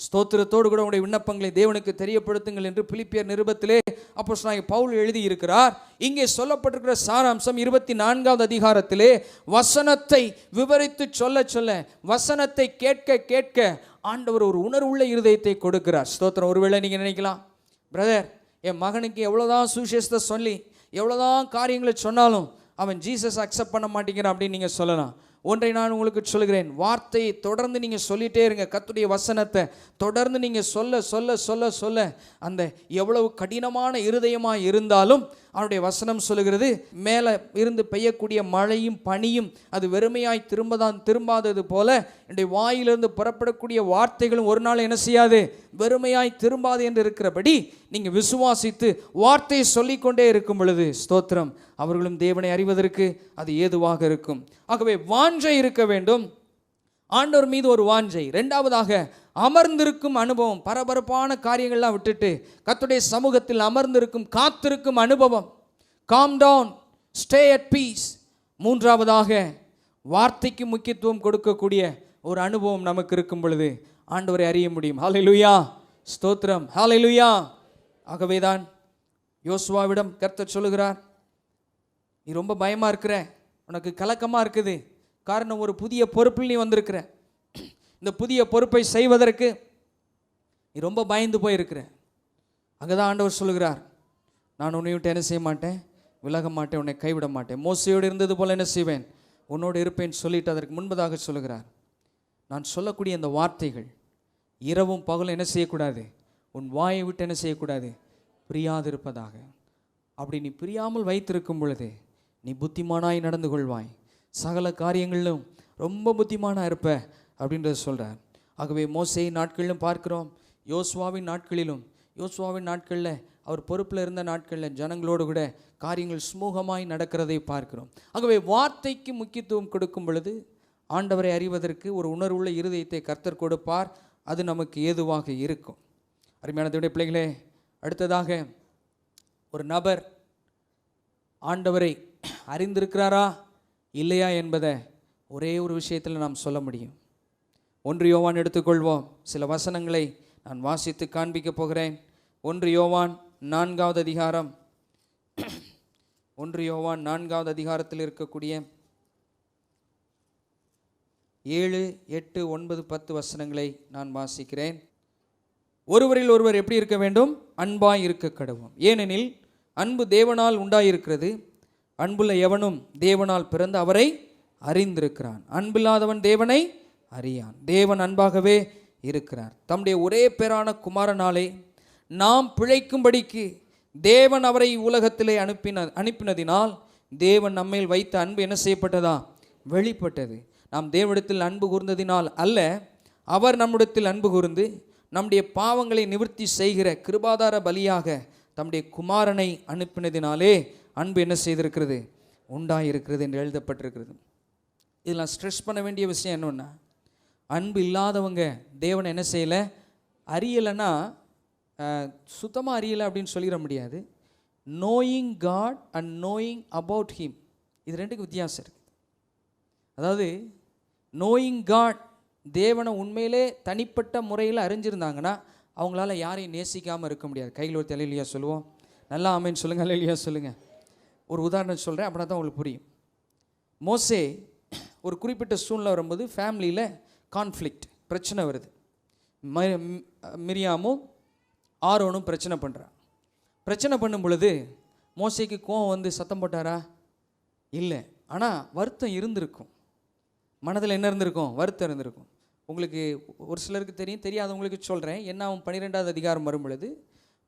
Speaker 1: ஸ்தோத்திரத்தோடு கூட உங்களுடைய விண்ணப்பங்களை தேவனுக்கு தெரியப்படுத்துங்கள் என்று பிலிப்பியர் நிருபத்திலே அப்போஸ்தலனாகிய பவுல் எழுதி இருக்கிறார். இங்கே சொல்லப்பட்டிருக்கிற சாராம்சம் 24வது அதிகாரத்திலே வசனத்தை விவரித்து சொல்ல சொல்ல, வசனத்தை கேட்க கேட்க ஆண்டவர் ஒரு உணர்வுள்ள இருதயத்தை கொடுக்கிறார். ஸ்தோத்திரம். ஒருவேளை நீங்கள் நினைக்கலாம், பிரதர், என் மகனுக்கு எவ்வளோதான் சுவிசேஷத்தை சொல்லி எவ்வளோதான் காரியங்களை சொன்னாலும் அவன் ஜீசஸ் அக்செப்ட் பண்ண மாட்டேங்கிறான் அப்படின்னு நீங்கள் சொல்லலாம். ஒன்றை நான் உங்களுக்கு சொல்கிறேன், வார்த்தையை தொடர்ந்து நீங்கள் சொல்லிகிட்டே இருங்க. கர்த்தருடைய வசனத்தை தொடர்ந்து நீங்கள் சொல்ல சொல்ல சொல்ல சொல்ல, அந்த எவ்வளவு கடினமான இருதயமாக இருந்தாலும் அவருடைய வசனம் சொல்லுகிறது, மேலே இருந்து பெய்யக்கூடிய மழையும் பனியும் அது வெறுமையாய் திரும்பாதது போல என்னுடைய வாயிலிருந்து புறப்படக்கூடிய வார்த்தைகளும் ஒரு நாள் என்ன செய்யாது, வெறுமையாய் திரும்பாது என்று இருக்கிறபடி நீங்கள் விசுவாசித்து வார்த்தையை சொல்லிக்கொண்டே இருக்கும் பொழுது, ஸ்தோத்திரம், அவர்களும் தேவனை அறிவதற்கு அது ஏதுவாக இருக்கும். ஆகவே வாஞ்சை இருக்க வேண்டும், ஆண்டவர் மீது ஒரு வாஞ்சை. இரண்டாவதாக அமர்ந்திருக்கும் அனுபவம். பரபரப்பான காரியங்கள்லாம் விட்டுட்டு கர்த்தருடைய சமூகத்தில் அமர்ந்திருக்கும், காத்திருக்கும் அனுபவம். Calm down, stay at peace. மூன்றாவதாக வார்த்தைக்கு முக்கியத்துவம் கொடுக்கக்கூடிய ஒரு அனுபவம் நமக்கு இருக்கும் பொழுது ஆண்டவரை அறிய முடியும். ஹல்லேலூயா, ஸ்தோத்திரம், ஹல்லேலூயா. ஆகவேதான் யோசுவாவிடம் கர்த்தர் சொல்லுகிறார், நீ ரொம்ப பயமாக இருக்கிற, உனக்கு கலக்கமாக இருக்குது, காரணம் ஒரு புதிய பொறுப்பில் நீ வந்திருக்கிற. இந்த புதிய பொறுப்பை செய்வதற்கு நீ ரொம்ப பயந்து போயிருக்கிற. அங்கே தான் ஆண்டவர் சொல்லுகிறார், நான் உன்னை விட்டு என்ன செய்ய மாட்டேன், விலக மாட்டேன், உன்னை கைவிட மாட்டேன். மோசையோடு இருந்தது போல என்ன செய்வேன், உன்னோடு இருப்பேன் சொல்லிட்டு அதற்கு முன்பதாக சொல்லுகிறார், நான் சொல்லக்கூடிய இந்த வார்த்தைகள் இரவும் பகலும் என்ன செய்யக்கூடாது, உன் வாயை விட்டு என்ன செய்யக்கூடாது, பிரியாதிருப்பதாக. அப்படி நீ பிரியாமல் வைத்திருக்கும் பொழுது நீ புத்திமானாய் நடந்து கொள்வாய், சகல காரியங்களிலும் ரொம்ப புத்திமானாக இருப்ப அப்படின்றத சொல்கிறார். ஆகவே மோசேயின் நாட்களிலும் பார்க்கிறோம், யோசுவாவின் நாட்களில் அவர் பொறுப்பில் இருந்த நாட்களில் ஜனங்களோடு கூட காரியங்கள் சுமூகமாய் நடக்கிறதை பார்க்கிறோம். ஆகவே வார்த்தைக்கு முக்கியத்துவம் கொடுக்கும் பொழுது ஆண்டவரை அறிவதற்கு ஒரு உணர்வுள்ள இருதயத்தை கர்த்தர் கொடுப்பார், அது நமக்கு ஏதுவாக இருக்கும். அருமையான தேவனுடைய பிள்ளைகளே, அடுத்ததாக ஒரு நபர் ஆண்டவரை அறிந்திருக்கிறாரா இல்லையா என்பதை ஒரே ஒரு விஷயத்தில் நாம் சொல்ல முடியும். 1 யோவான் எடுத்துக்கொள்வோம். சில வசனங்களை நான் வாசித்து காண்பிக்க போகிறேன். 1 யோவான் 4வது அதிகாரம், 1 யோவான் 4வது அதிகாரத்தில் இருக்கக்கூடிய 7, 8, 9, 10 வசனங்களை நான் வாசிக்கிறேன். ஒருவரில் ஒருவர் எப்படி இருக்க வேண்டும்? அன்பாய் இருக்க கடவோம். ஏனெனில் அன்பு தேவனால் உண்டாயிருக்கிறது. அன்புள்ள எவனும் தேவனால் பிறந்து அவரை அறிந்திருக்கிறான். அன்பில்லாதவன் தேவனை அறியான். தேவன் அன்பாகவே இருக்கிறார். தம்முடைய ஒரே பேரான குமாரனாலே நாம் பிழைக்கும்படிக்கு தேவன் அவரை உலகத்திலே அனுப்பினதினால் தேவன் நம்மேல் வைத்த அன்பு என்ன செய்யப்பட்டதா? வெளிப்பட்டது. நாம் தேவனிடத்தில் அன்பு கூர்ந்ததினால் அல்ல, அவர் நம்மிடத்தில் அன்பு கூர்ந்து நம்முடைய பாவங்களை நிவர்த்தி செய்கிற கிருபாதார பலியாக தம்முடைய குமாரனை அனுப்பினதினாலே அன்பு என்ன செய்திருக்கிறது? உண்டாயிருக்கிறது என்று எழுதப்பட்டிருக்கிறது. இதில் ஸ்ட்ரெஸ் பண்ண வேண்டிய விஷயம் என்னன்னா, அன்பு இல்லாதவங்க தேவனை என்ன செய்யலை, அறியலைன்னா சுத்தமாக அறியலை அப்படின்னு சொல்லிட முடியாது. Knowing God and knowing about him, இது ரெண்டுக்கு வித்தியாசம் இருக்குது. அதாவது நோயிங் காட், தேவனை உண்மையிலே தனிப்பட்ட முறையில் அறிஞ்சிருந்தாங்கன்னா அவங்களால யாரையும் நேசிக்காமல் இருக்க முடியாது. கையில் ஒரு தலையிலையா சொல்லுவோம், நல்லா ஆமேன்னு சொல்லுங்கள், அல்லையா சொல்லுங்கள். ஒரு உதாரணம் சொல்கிறேன், அப்படின்னா தான் உங்களுக்கு புரியும். மோசே ஒரு குறிப்பிட்ட சூழ்நிலை வரும்போது ஃபேமிலியில் கான்ஃப்ளிக்ட், பிரச்சனை வருது. மிரியாமும் ஆரோனும் பிரச்சனை பண்ணுறான். பிரச்சனை பண்ணும் பொழுது மோசேக்கு கோவம் வந்து சத்தம் போட்டாரா? இல்லை. ஆனால் வருத்தம் இருந்திருக்கும், மனதில் என்ன இருந்திருக்கும்? வருத்தம் இருந்திருக்கும். உங்களுக்கு ஒரு சிலருக்கு தெரியும், தெரியாதவங்களுக்கு சொல்கிறேன். என்னாகும் 12வது அதிகாரம் வரும் பொழுது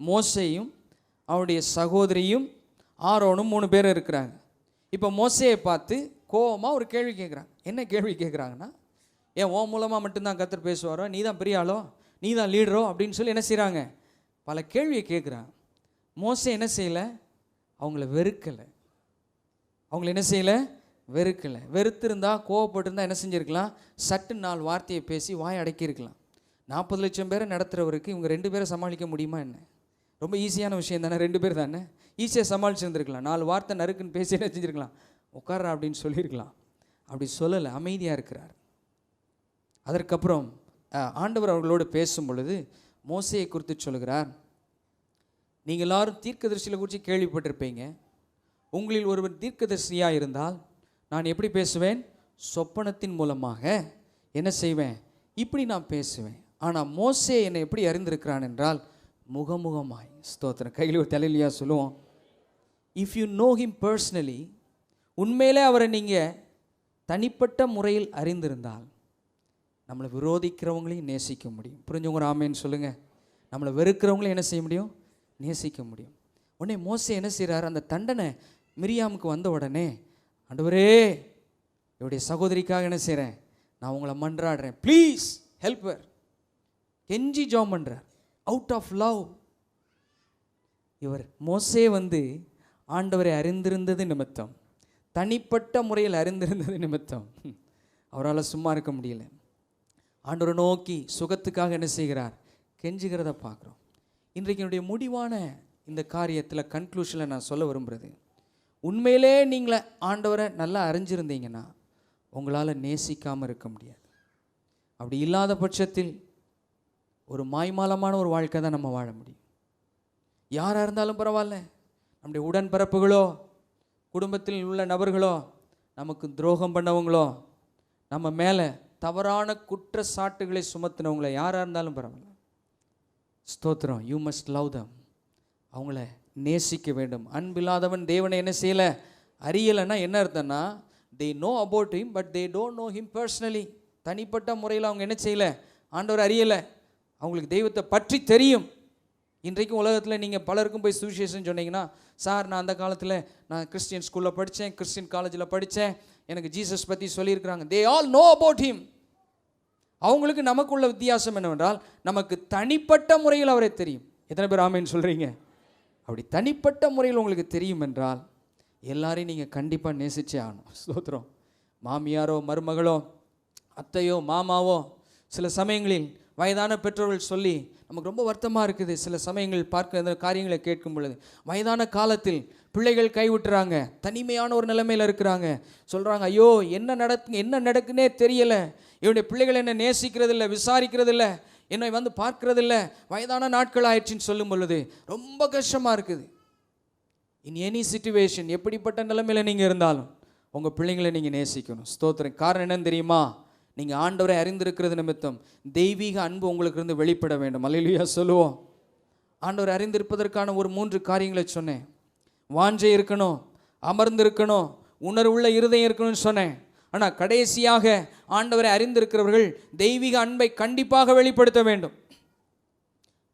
Speaker 1: மோசேயும் அவனுடைய சகோதரியும் ஆரோனும் 3 பேர் இருக்கிறாங்க. இப்போ மோசேயை பார்த்து கோவமாக ஒரு கேள்வி கேட்குறாங்க. என்ன கேள்வி கேட்குறாங்கன்னா, ஏன் உன் மூலமாக மட்டும்தான் கர்த்தர் பேசுவாரோ, நீ தான் பெரிய ஆளோ, நீ தான் லீடரோ அப்படின்னு சொல்லி என்ன செய்கிறாங்க? பல கேள்வியை கேட்குறாங்க. மோசே என்ன செய்யலை? அவங்கள வெறுக்கலை. அவங்கள என்ன செய்யலை? வெறுக்கலை. வெறுத்திருந்தா, கோவப்பட்டிருந்தா என்ன செஞ்சுருக்கலாம்? சட்டு 4 வார்த்தையை பேசி வாய் அடக்கியிருக்கலாம். 40 லட்சம் பேரை நடத்துகிறவருக்கு இவங்க 2 பேரை சமாளிக்க முடியுமா என்ன? ரொம்ப ஈஸியான விஷயம் தானே, 2 பேர் தானே, ஈஸியாக சமாளிச்சுருந்துருக்கலாம். 4 வார்த்தை நறுக்குன்னு பேசி என்ன செஞ்சுருக்கலாம்? உட்கார்றா அப்படின்னு சொல்லியிருக்கலாம். அப்படி சொல்லலை, அமைதியாக இருக்கிறார். அதற்கப்புறம் ஆண்டவர் அவர்களோடு பேசும் பொழுது மோசேயை குறித்து சொல்கிறார். நீங்கள் எல்லாரும் தீர்க்கதரிசிகளை குறித்து கேள்விப்பட்டிருப்பீங்க. உங்களில் ஒருவர் தீர்க்கதரிசியாக இருந்தால் நான் எப்படி பேசுவேன்? சொப்பனத்தின் மூலமாக என்ன செய்வேன்? இப்படி நான் பேசுவேன். ஆனால் மோசே என்னை எப்படி அறிந்திருக்கிறான் என்றால் முகமுகமாய். ஸ்தோத்திரம். கையில் ஒரு தலையிலையா சொல்லுவோம். If you know him personally, உண்மையிலே அவரை நீங்கள் தனிப்பட்ட முறையில் அறிந்திருந்தால் நம்மளை விரோதிக்கிறவங்களையும் நேசிக்க முடியும். புரிஞ்சவங்க ஆமேன்னு சொல்லுங்கள். நம்மளை வெறுக்கிறவங்களையும் என்ன செய்ய முடியும்? நேசிக்க முடியும். உடனே மோசே என்ன செய்கிறார்? அந்த தண்டனை மிரியாமுக்கு வந்த உடனே, ஆண்டவரே என்னுடைய சகோதரிக்காக என்ன செய்கிறேன்? நான் உங்களை மன்றாடுறேன், ப்ளீஸ் ஹெல்ப் ஹர். கெஞ்சி ஜெபம் பண்ணுறார், அவுட் ஆஃப் லவ். இவர் மோசே வந்து ஆண்டவரை அறிந்திருந்தது நிமித்தம், தனிப்பட்ட முறையில் அறிந்திருந்தது நிமித்தம் அவரால் சும்மா இருக்க முடியல. ஆண்டவரை நோக்கி சுகத்துக்காக என்ன செய்கிறார்? கெஞ்சுகிறத பார்க்குறோம். இன்றைக்கு என்னுடைய முடிவான இந்த காரியத்தில் கன்க்ளூஷனில் நான் சொல்ல விரும்புகிறது, உண்மையிலே நீங்களே ஆண்டவரை நல்லா அறிஞ்சிருந்தீங்கன்னா உங்களால் நேசிக்காமல் இருக்க முடியாது. அப்படி இல்லாத பட்சத்தில் ஒரு மாய்மாலமான ஒரு வாழ்க்கை தான் நம்ம வாழ முடியும். யாராக இருந்தாலும் பரவாயில்ல, நம்முடைய உடன்பிறப்புகளோ, குடும்பத்தில் உள்ள நபர்களோ, நமக்கு துரோகம் பண்ணவங்களோ, நம்ம மேலே தவறான குற்றச்சாட்டுகளை சுமத்தினவங்கள யாராக இருந்தாலும் பரவாயில்ல, ஸ்தோத்திரம், யூ மஸ்ட் லவ் தம். அவங்கள நேசிக்க வேண்டும். அன்பில்லாதவன் தேவனை என்ன செய்யலை? அறியலைன்னா என்ன அர்த்தம்னா, they know about him but they don't know him personally. தனிப்பட்ட முறையில் அவங்க என்ன செய்யலை? ஆண்டவர் அறியலை. அவங்களுக்கு தெய்வத்தை பற்றி தெரியும். இன்றைக்கும் உலகத்தில் நீங்கள் பலருக்கும் போய் சுவிசேஷன் சொன்னீங்கன்னா, சார் நான் அந்த காலத்தில் நான் கிறிஸ்டியன் ஸ்கூலில் படித்தேன், கிறிஸ்டியன் காலேஜில் படித்தேன், எனக்கு ஜீசஸ் பற்றி சொல்லியிருக்கிறாங்க. they all know about him. அவங்களுக்கு நமக்குள்ள வித்தியாசம் என்னவென்றால், நமக்கு தனிப்பட்ட முறையில் அவரை தெரியும். எத்தனை பேர் ஆமேன்னு சொல்கிறீங்க? அப்படி தனிப்பட்ட முறையில் உங்களுக்கு தெரியும் என்றால் எல்லாரையும் நீங்கள் கண்டிப்பாக நேசிச்சே ஆகணும். ஸ்தோத்திரம். மாமியாரோ, மருமகளோ, அத்தையோ, மாமாவோ, சில சமயங்களில் வயதான பெற்றோர்கள் சொல்லி நமக்கு ரொம்ப வருத்தமாக இருக்குது. சில சமயங்கள் பார்க்க இந்த காரியங்களை கேட்கும் பொழுது, வயதான காலத்தில் பிள்ளைகள் கைவிட்டுறாங்க, தனிமையான ஒரு நிலைமையில் இருக்கிறாங்க, சொல்கிறாங்க, ஐயோ என்ன நடக்குன்னே தெரியலை, என்னுடைய பிள்ளைகள் என்னை நேசிக்கிறதில்லை, விசாரிக்கிறதில்லை, என்னை வந்து பார்க்கறதில்லை, வயதான நாட்கள் ஆயிடுச்சின்னு சொல்லும் பொழுது ரொம்ப கஷ்டமாக இருக்குது. இன் எனி சிச்சுவேஷன், எப்படிப்பட்ட நிலைமையில் நீங்கள் இருந்தாலும் உங்கள் பிள்ளைங்களை நீங்கள் நேசிக்கணும். ஸ்தோத்திரம். காரணம் என்னன்னு தெரியுமா? நீங்கள் ஆண்டவரை அறிந்திருக்கிறது நிமித்தம் தெய்வீக அன்பு உங்களுக்கு இருந்து வெளிப்பட வேண்டும். அல்லேலூயா சொல்லுவோம். ஆண்டவர் அறிந்திருப்பதற்கான ஒரு 3 காரியங்களை சொன்னேன். வாஞ்சை இருக்கணும், அமர்ந்திருக்கணும், உணர்வுள்ள இருதயம் இருக்கணும்னு சொன்னேன். ஆனால் கடைசியாக ஆண்டவரை அறிந்திருக்கிறவர்கள் தெய்வீக அன்பை கண்டிப்பாக வெளிப்படுத்த வேண்டும்.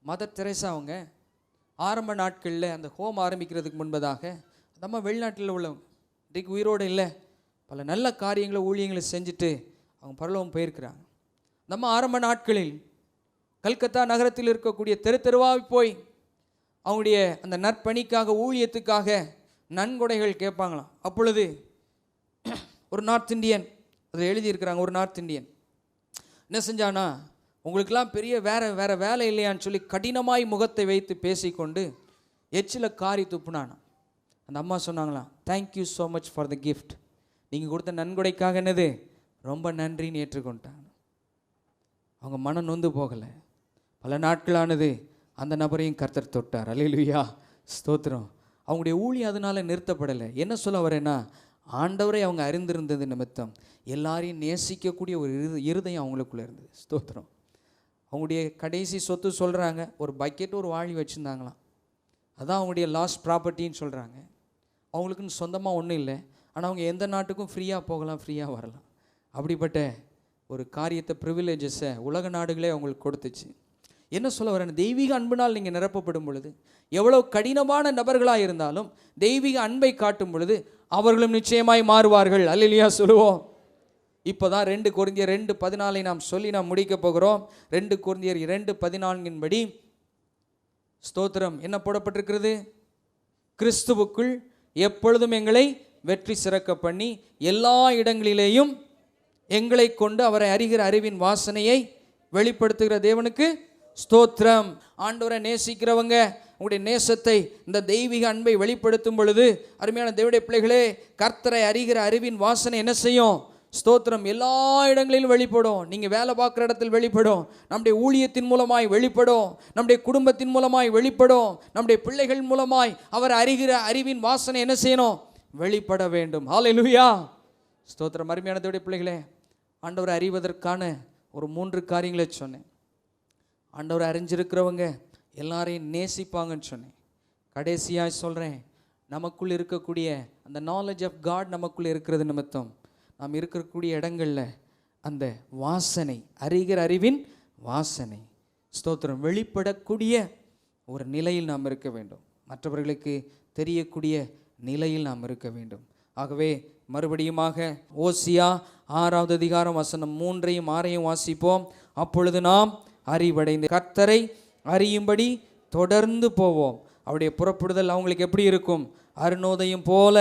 Speaker 1: மதர் தெரேசா அவங்க ஆரம்ப நாட்களில் அந்த ஹோம் ஆரம்பிக்கிறதுக்கு முன்பதாக நம்ம வெளிநாட்டில் உள்ளவங்க, இன்றைக்கு உயிரோடு இல்லை, பல நல்ல காரியங்களை ஊழியங்களை செஞ்சுட்டு அவங்க பரலோகம் போயிருக்கிறாங்க. நம்ம ஆரம்ப நாட்களில் கல்கத்தா நகரத்தில் இருக்கக்கூடிய தெரு தெருவாக போய் அவங்களுடைய அந்த நற்பணிக்காக ஊழியத்துக்காக நன்கொடைகள் கேட்பாங்களாம். அப்பொழுது ஒரு நார்த் இந்தியன் அதில் எழுதியிருக்கிறாங்க, ஒரு நார்த் இந்தியன் என்ன செஞ்சானா, உங்களுக்கெல்லாம் பெரிய வேற வேலை இல்லையான்னு சொல்லி கடினமாய் முகத்தை வைத்து பேசிக்கொண்டு எச்சில காரி துப்புனானா. அந்த அம்மா சொன்னாங்களாம், thank you so much for the gift, நீங்கள் கொடுத்த நன்கொடைக்காக என்னது ரொம்ப நன்றின்னு ஏற்றுக்கொண்டாங்க. அவங்க மனம் நொந்து போகலை. பல நாட்களானது அந்த நபரையும் கர்த்தர் தொட்டார். அல்லேலூயா ஸ்தோத்திரம். அவங்களுடைய ஊழியம் அதனால நிறுத்தப்படலை. என்ன சொல்ல வரேன்னா, ஆண்டவரை அவங்க அறிந்திருந்தது நிமித்தம் எல்லாரையும் நேசிக்கக்கூடிய ஒரு இருதயம் அவங்களுக்குள்ளே இருந்தது. ஸ்தோத்திரம். அவங்களுடைய கடைசி சொத்து சொல்கிறாங்க, ஒரு பக்கெட் ஒரு வாளி வச்சுருந்தாங்களாம். அதான் அவங்களுடைய லாஸ்ட் ப்ராப்பர்ட்டின்னு சொல்கிறாங்க. அவங்களுக்குன்னு சொந்தமாக ஒன்றும் இல்லை, ஆனால் அவங்க எந்த நாட்டுக்கும் ஃப்ரீயாக போகலாம், ஃப்ரீயாக வரலாம். அப்படிப்பட்ட ஒரு காரியத்தை, ப்ரிவிலேஜஸை உலக நாடுகளே அவங்களுக்கு கொடுத்துச்சு. என்ன சொல்ல வரேன், தெய்வீக அன்பினால் நீங்கள் நிரப்பப்படும் பொழுது எவ்வளோ கடினமான நபர்களாக இருந்தாலும் தெய்வீக அன்பை காட்டும் பொழுது அவர்களும் நிச்சயமாய் மாறுவார்கள். அல்லேலூயா சொல்லுவோம். இப்போ தான் 2 கொரிந்தியர் 2:14 நாம் சொல்லி நாம் முடிக்க போகிறோம். 2 கொரிந்தியர் 2:14 படி ஸ்தோத்திரம் என்ன போடப்பட்டிருக்கிறது, கிறிஸ்துவுக்குள் எப்பொழுதும் எங்களை வெற்றி சிறக்க பண்ணி எல்லா இடங்களிலேயும் எங்களை கொண்டு அவரை அறிகிற அறிவின் வாசனையை வெளிப்படுத்துகிற தேவனுக்கு ஸ்தோத்திரம். ஆண்டவரை நேசிக்கிறவங்க உங்களுடைய நேசத்தை, இந்த தெய்வீக அன்பை வெளிப்படுத்தும் பொழுது அருமையான தேவனுடைய பிள்ளைகளே, கர்த்தரை அறிகிற அறிவின் வாசனை என்ன செய்யும், ஸ்தோத்திரம், எல்லா இடங்களிலும் வெளிப்படும். நீங்கள் வேலை பார்க்குற இடத்தில் வெளிப்படும், நம்முடைய ஊழியத்தின் மூலமாய் வெளிப்படும், நம்முடைய குடும்பத்தின் மூலமாய் வெளிப்படும், நம்முடைய பிள்ளைகள் மூலமாய் அவர் அறிகிற அறிவின் வாசனை என்ன செய்யணும், வெளிப்பட வேண்டும். ஹல்லேலூயா ஸ்தோத்திரம். அருமையான தேவனுடைய பிள்ளைகளே, ஆண்டவரை அறிவதற்கான ஒரு 3 காரியங்களை சொன்னேன். ஆண்டவரை அறிஞ்சிருக்கிறவங்க எல்லாரையும் நேசிப்பாங்கன்னு சொன்னேன். கடைசியாக சொல்கிறேன், நமக்குள் இருக்கக்கூடிய அந்த நாலேஜ் ஆஃப் காட் நமக்குள்ளே இருக்கிறது நிமித்தம் நாம் இருக்கக்கூடிய இடங்களில் அந்த வாசனை, அறிகிற அறிவின் வாசனை, ஸ்தோத்திரம், வெளிப்படக்கூடிய ஒரு நிலையில் நாம் இருக்க வேண்டும். மற்றவர்களுக்கு தெரியக்கூடிய நிலையில் நாம் இருக்க வேண்டும். ஆகவே மறுபடியுமாக ஓசியா 6வது அதிகாரம் வசனம் 3ஐயும் 6ஐயும் வாசிப்போம். அப்பொழுது நாம் அறிவடைந்து கர்த்தரை அறியும்படி தொடர்ந்து போவோம். அவருடைய புறப்படுதல் அவங்களுக்கு எப்படி இருக்கும், அருணோதயம் போல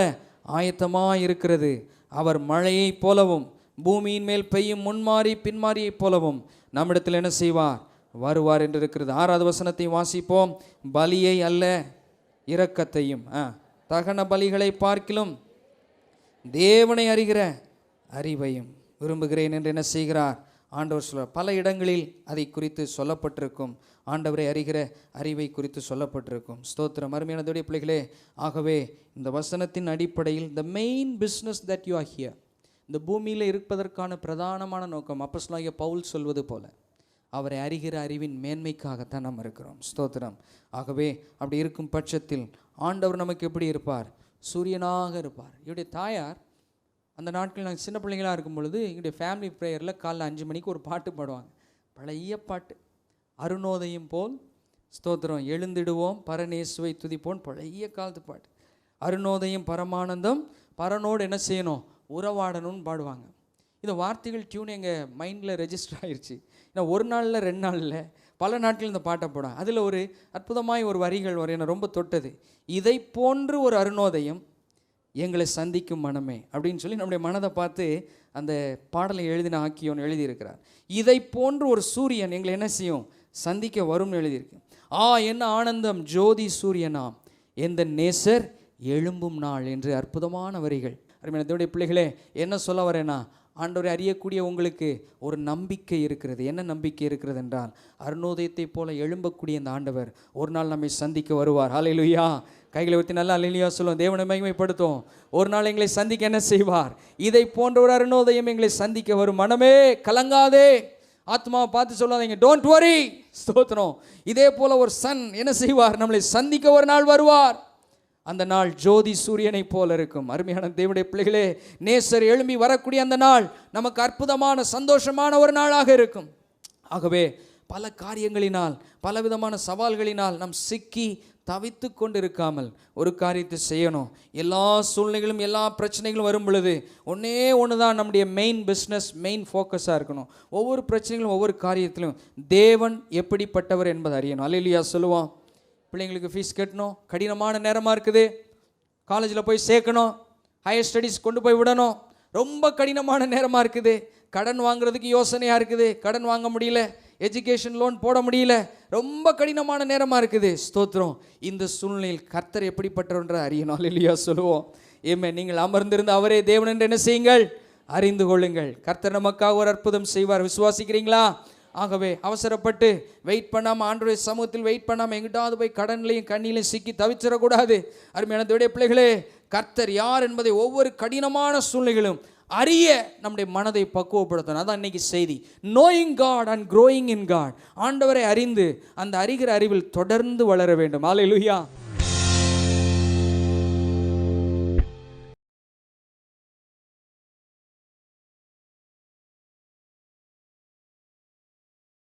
Speaker 1: ஆயத்தமாக இருக்கிறது. அவர் மழையை போலவும் பூமியின் மேல் பெய்யும் முன்மாறி பின்மாறியை போலவும் நம்மிடத்தில் என்ன செய்வார், வருவார் என்று இருக்கிறது. 6வது வசனத்தை வாசிப்போம். பலியை அல்ல இரக்கத்தையும் தகன பலிகளை பார்க்கிலும் தேவனை அறிகிற அறிவையும் விரும்புகிறேன் என்று என்ன செய்கிறார் ஆண்டவர் சொல்கிறார். பல இடங்களில் அதை குறித்து சொல்லப்பட்டிருக்கும். ஆண்டவரை அறிகிற அறிவை குறித்து சொல்லப்பட்டிருக்கும். ஸ்தோத்திரம். அருமையான தேவனுடைய பிள்ளைகளே, ஆகவே இந்த வசனத்தின் அடிப்படையில் the main business that you are here, இந்த பூமியில் இருப்பதற்கான பிரதானமான நோக்கம் அப்போஸ்தலனாகிய பவுல் சொல்வது போல அவரை அறிகிற அறிவின் மேன்மைக்காகத்தான் நாம் இருக்கிறோம். ஸ்தோத்திரம். ஆகவே அப்படி இருக்கும் பட்சத்தில் ஆண்டவர் நமக்கு எப்படி இருப்பார், சூரியனாக இருப்பார். இவருடைய தாயார் அந்த நாட்களில் நாங்கள் சின்ன பிள்ளைங்களாக இருக்கும் பொழுது எங்களுடைய ஃபேமிலி ப்ரேயரில் காலைல 5 மணிக்கு ஒரு பாட்டு பாடுவாங்க, பழைய பாட்டு, அருணோதயம் போல் ஸ்தோத்திரம், எழுந்திடுவோம் பரநேசுவை துதிப்போம், பழைய காலத்து பாட்டு. அருணோதயம் பரமானந்தம், பரனோடு என்ன செய்யணும், உறவாடணும்னு பாடுவாங்க. இந்த வார்த்தைகள் டியூன் எங்கள் மைண்டில் ரெஜிஸ்டர் ஆகிடுச்சு. ஏன்னா ஒரு நாளில் 2 நாளில் பல நாட்கள் இந்த பாட்டை போடுவாங்க. அதில் ஒரு அற்புதமாய் ஒரு வரிகள் வரும், என்னை ரொம்ப தொட்டது. இதை போன்று ஒரு அருணோதயம் எங்களை சந்திக்கும் மனமே அப்படின்னு சொல்லி நம்முடைய மனதை பார்த்து அந்த பாடலை எழுதின ஆக்கியோன்னு எழுதியிருக்கிறார். இதை போன்று ஒரு சூரியன் எங்களை என்ன செய்யும், சந்திக்க வரும்னு எழுதியிருக்கு. என்ன ஆனந்தம் ஜோதி சூரியனாம் எந்த நேசர் எழும்பும் நாள் என்று அற்புதமான வரிகள். அருமையான தேவனுடைய பிள்ளைகளே, என்ன சொல்ல வரேன்னா, ஆண்டவரை அறியக்கூடிய உங்களுக்கு ஒரு நம்பிக்கை இருக்கிறது. என்ன நம்பிக்கை இருக்கிறது என்றால், அருணோதயத்தை போல எழும்பக்கூடிய இந்த ஆண்டவர் ஒரு நாள் நம்மை சந்திக்க வருவார். ஹல்லேலூயா. கைகளை ஊற்றி நல்லா ஹல்லேலூயா சொல்லுவோம். தேவனை மகிமைப்படுத்தும். ஒரு நாள் எங்களை சந்திக்க என்ன செய்வார்? இதை போன்ற ஒரு அருணோதயம் எங்களை சந்திக்க வரும். மனமே கலங்காதே. ஆத்மாவை பார்த்து சொல்லாதீங்க, டோன்ட் வரி. ஸ்தோத்திரம். இதே போல ஒரு சன் என்ன செய்வார்? நம்மளை சந்திக்க ஒரு நாள் வருவார். அந்த நாள் ஜோதி சூரியனை போல இருக்கும். அருமையான தேவனுடைய பிள்ளைகளே, நேசர் எழும்பி வரக்கூடிய அந்த நாள் நமக்கு அற்புதமான சந்தோஷமான ஒரு நாளாக இருக்கும். ஆகவே பல காரியங்களினால், பலவிதமான சவால்களினால் நாம் சிக்கி தவித்து கொண்டு இருக்காமல் ஒரு காரியத்தை செய்யணும். எல்லா சூழ்நிலைகளும் எல்லா பிரச்சனைகளும் வரும் பொழுது ஒன்று தான் நம்முடைய மெயின் பிஸ்னஸ், மெயின் ஃபோக்கஸாக இருக்கணும். ஒவ்வொரு பிரச்சனைகளும் ஒவ்வொரு காரியத்திலும் தேவன் எப்படிப்பட்டவர் என்பதை அறியணும். அல்லேலூயா சொல்லுவோம். பிள்ளைங்களுக்கு ஃபீஸ் கட்டணும், கடினமான நேரமாக இருக்குது. காலேஜில் போய் சேர்க்கணும், ஹையர் ஸ்டடீஸ் கொண்டு போய் விடணும், ரொம்ப கடினமான நேரமாக இருக்குது. கடன் வாங்குறதுக்கு யோசனையாக இருக்குது, கடன் வாங்க முடியல, எஜுகேஷன் லோன் போட முடியல, ரொம்ப கடினமான நேரமாக இருக்குது. ஸ்தோத்திரம். இந்த சூழ்நிலையில் கர்த்தர் எப்படிப்பட்டவன்ற அறியணும். அல்லேலூயா சொல்லுவோம். ஏமே, நீங்கள் அமர்ந்திருந்து அவரே தேவன் என்று என்ன செய்யுங்கள்? அறிந்து கொள்ளுங்கள். கர்த்தர் நமக்காக ஒரு அற்புதம் செய்வார். விசுவாசிக்கிறீங்களா? ஆகவே அவசரப்பட்டு வெயிட் பண்ணாமல், ஆண்டவருடைய சமூகத்தில் வெயிட் பண்ணாமல் எங்கிட்டாவது போய் கடன்லையும் கண்ணிலையும் சிக்கி தவிச்சிடக்கூடாது. அருமையான தேவனுடைய பிள்ளைகளே, கர்த்தர் யார் என்பதை ஒவ்வொரு கடினமான சூழ்நிலைகளும் அறிய நம்முடைய மனதை பக்குவப்படுத்தணும். அதான் இன்னைக்கு செய்தி. Knowing God and growing in God. ஆண்டவரை அறிந்து அந்த அறிகிற அறிவில் தொடர்ந்து வளர வேண்டும். ஹல்லேலூயா.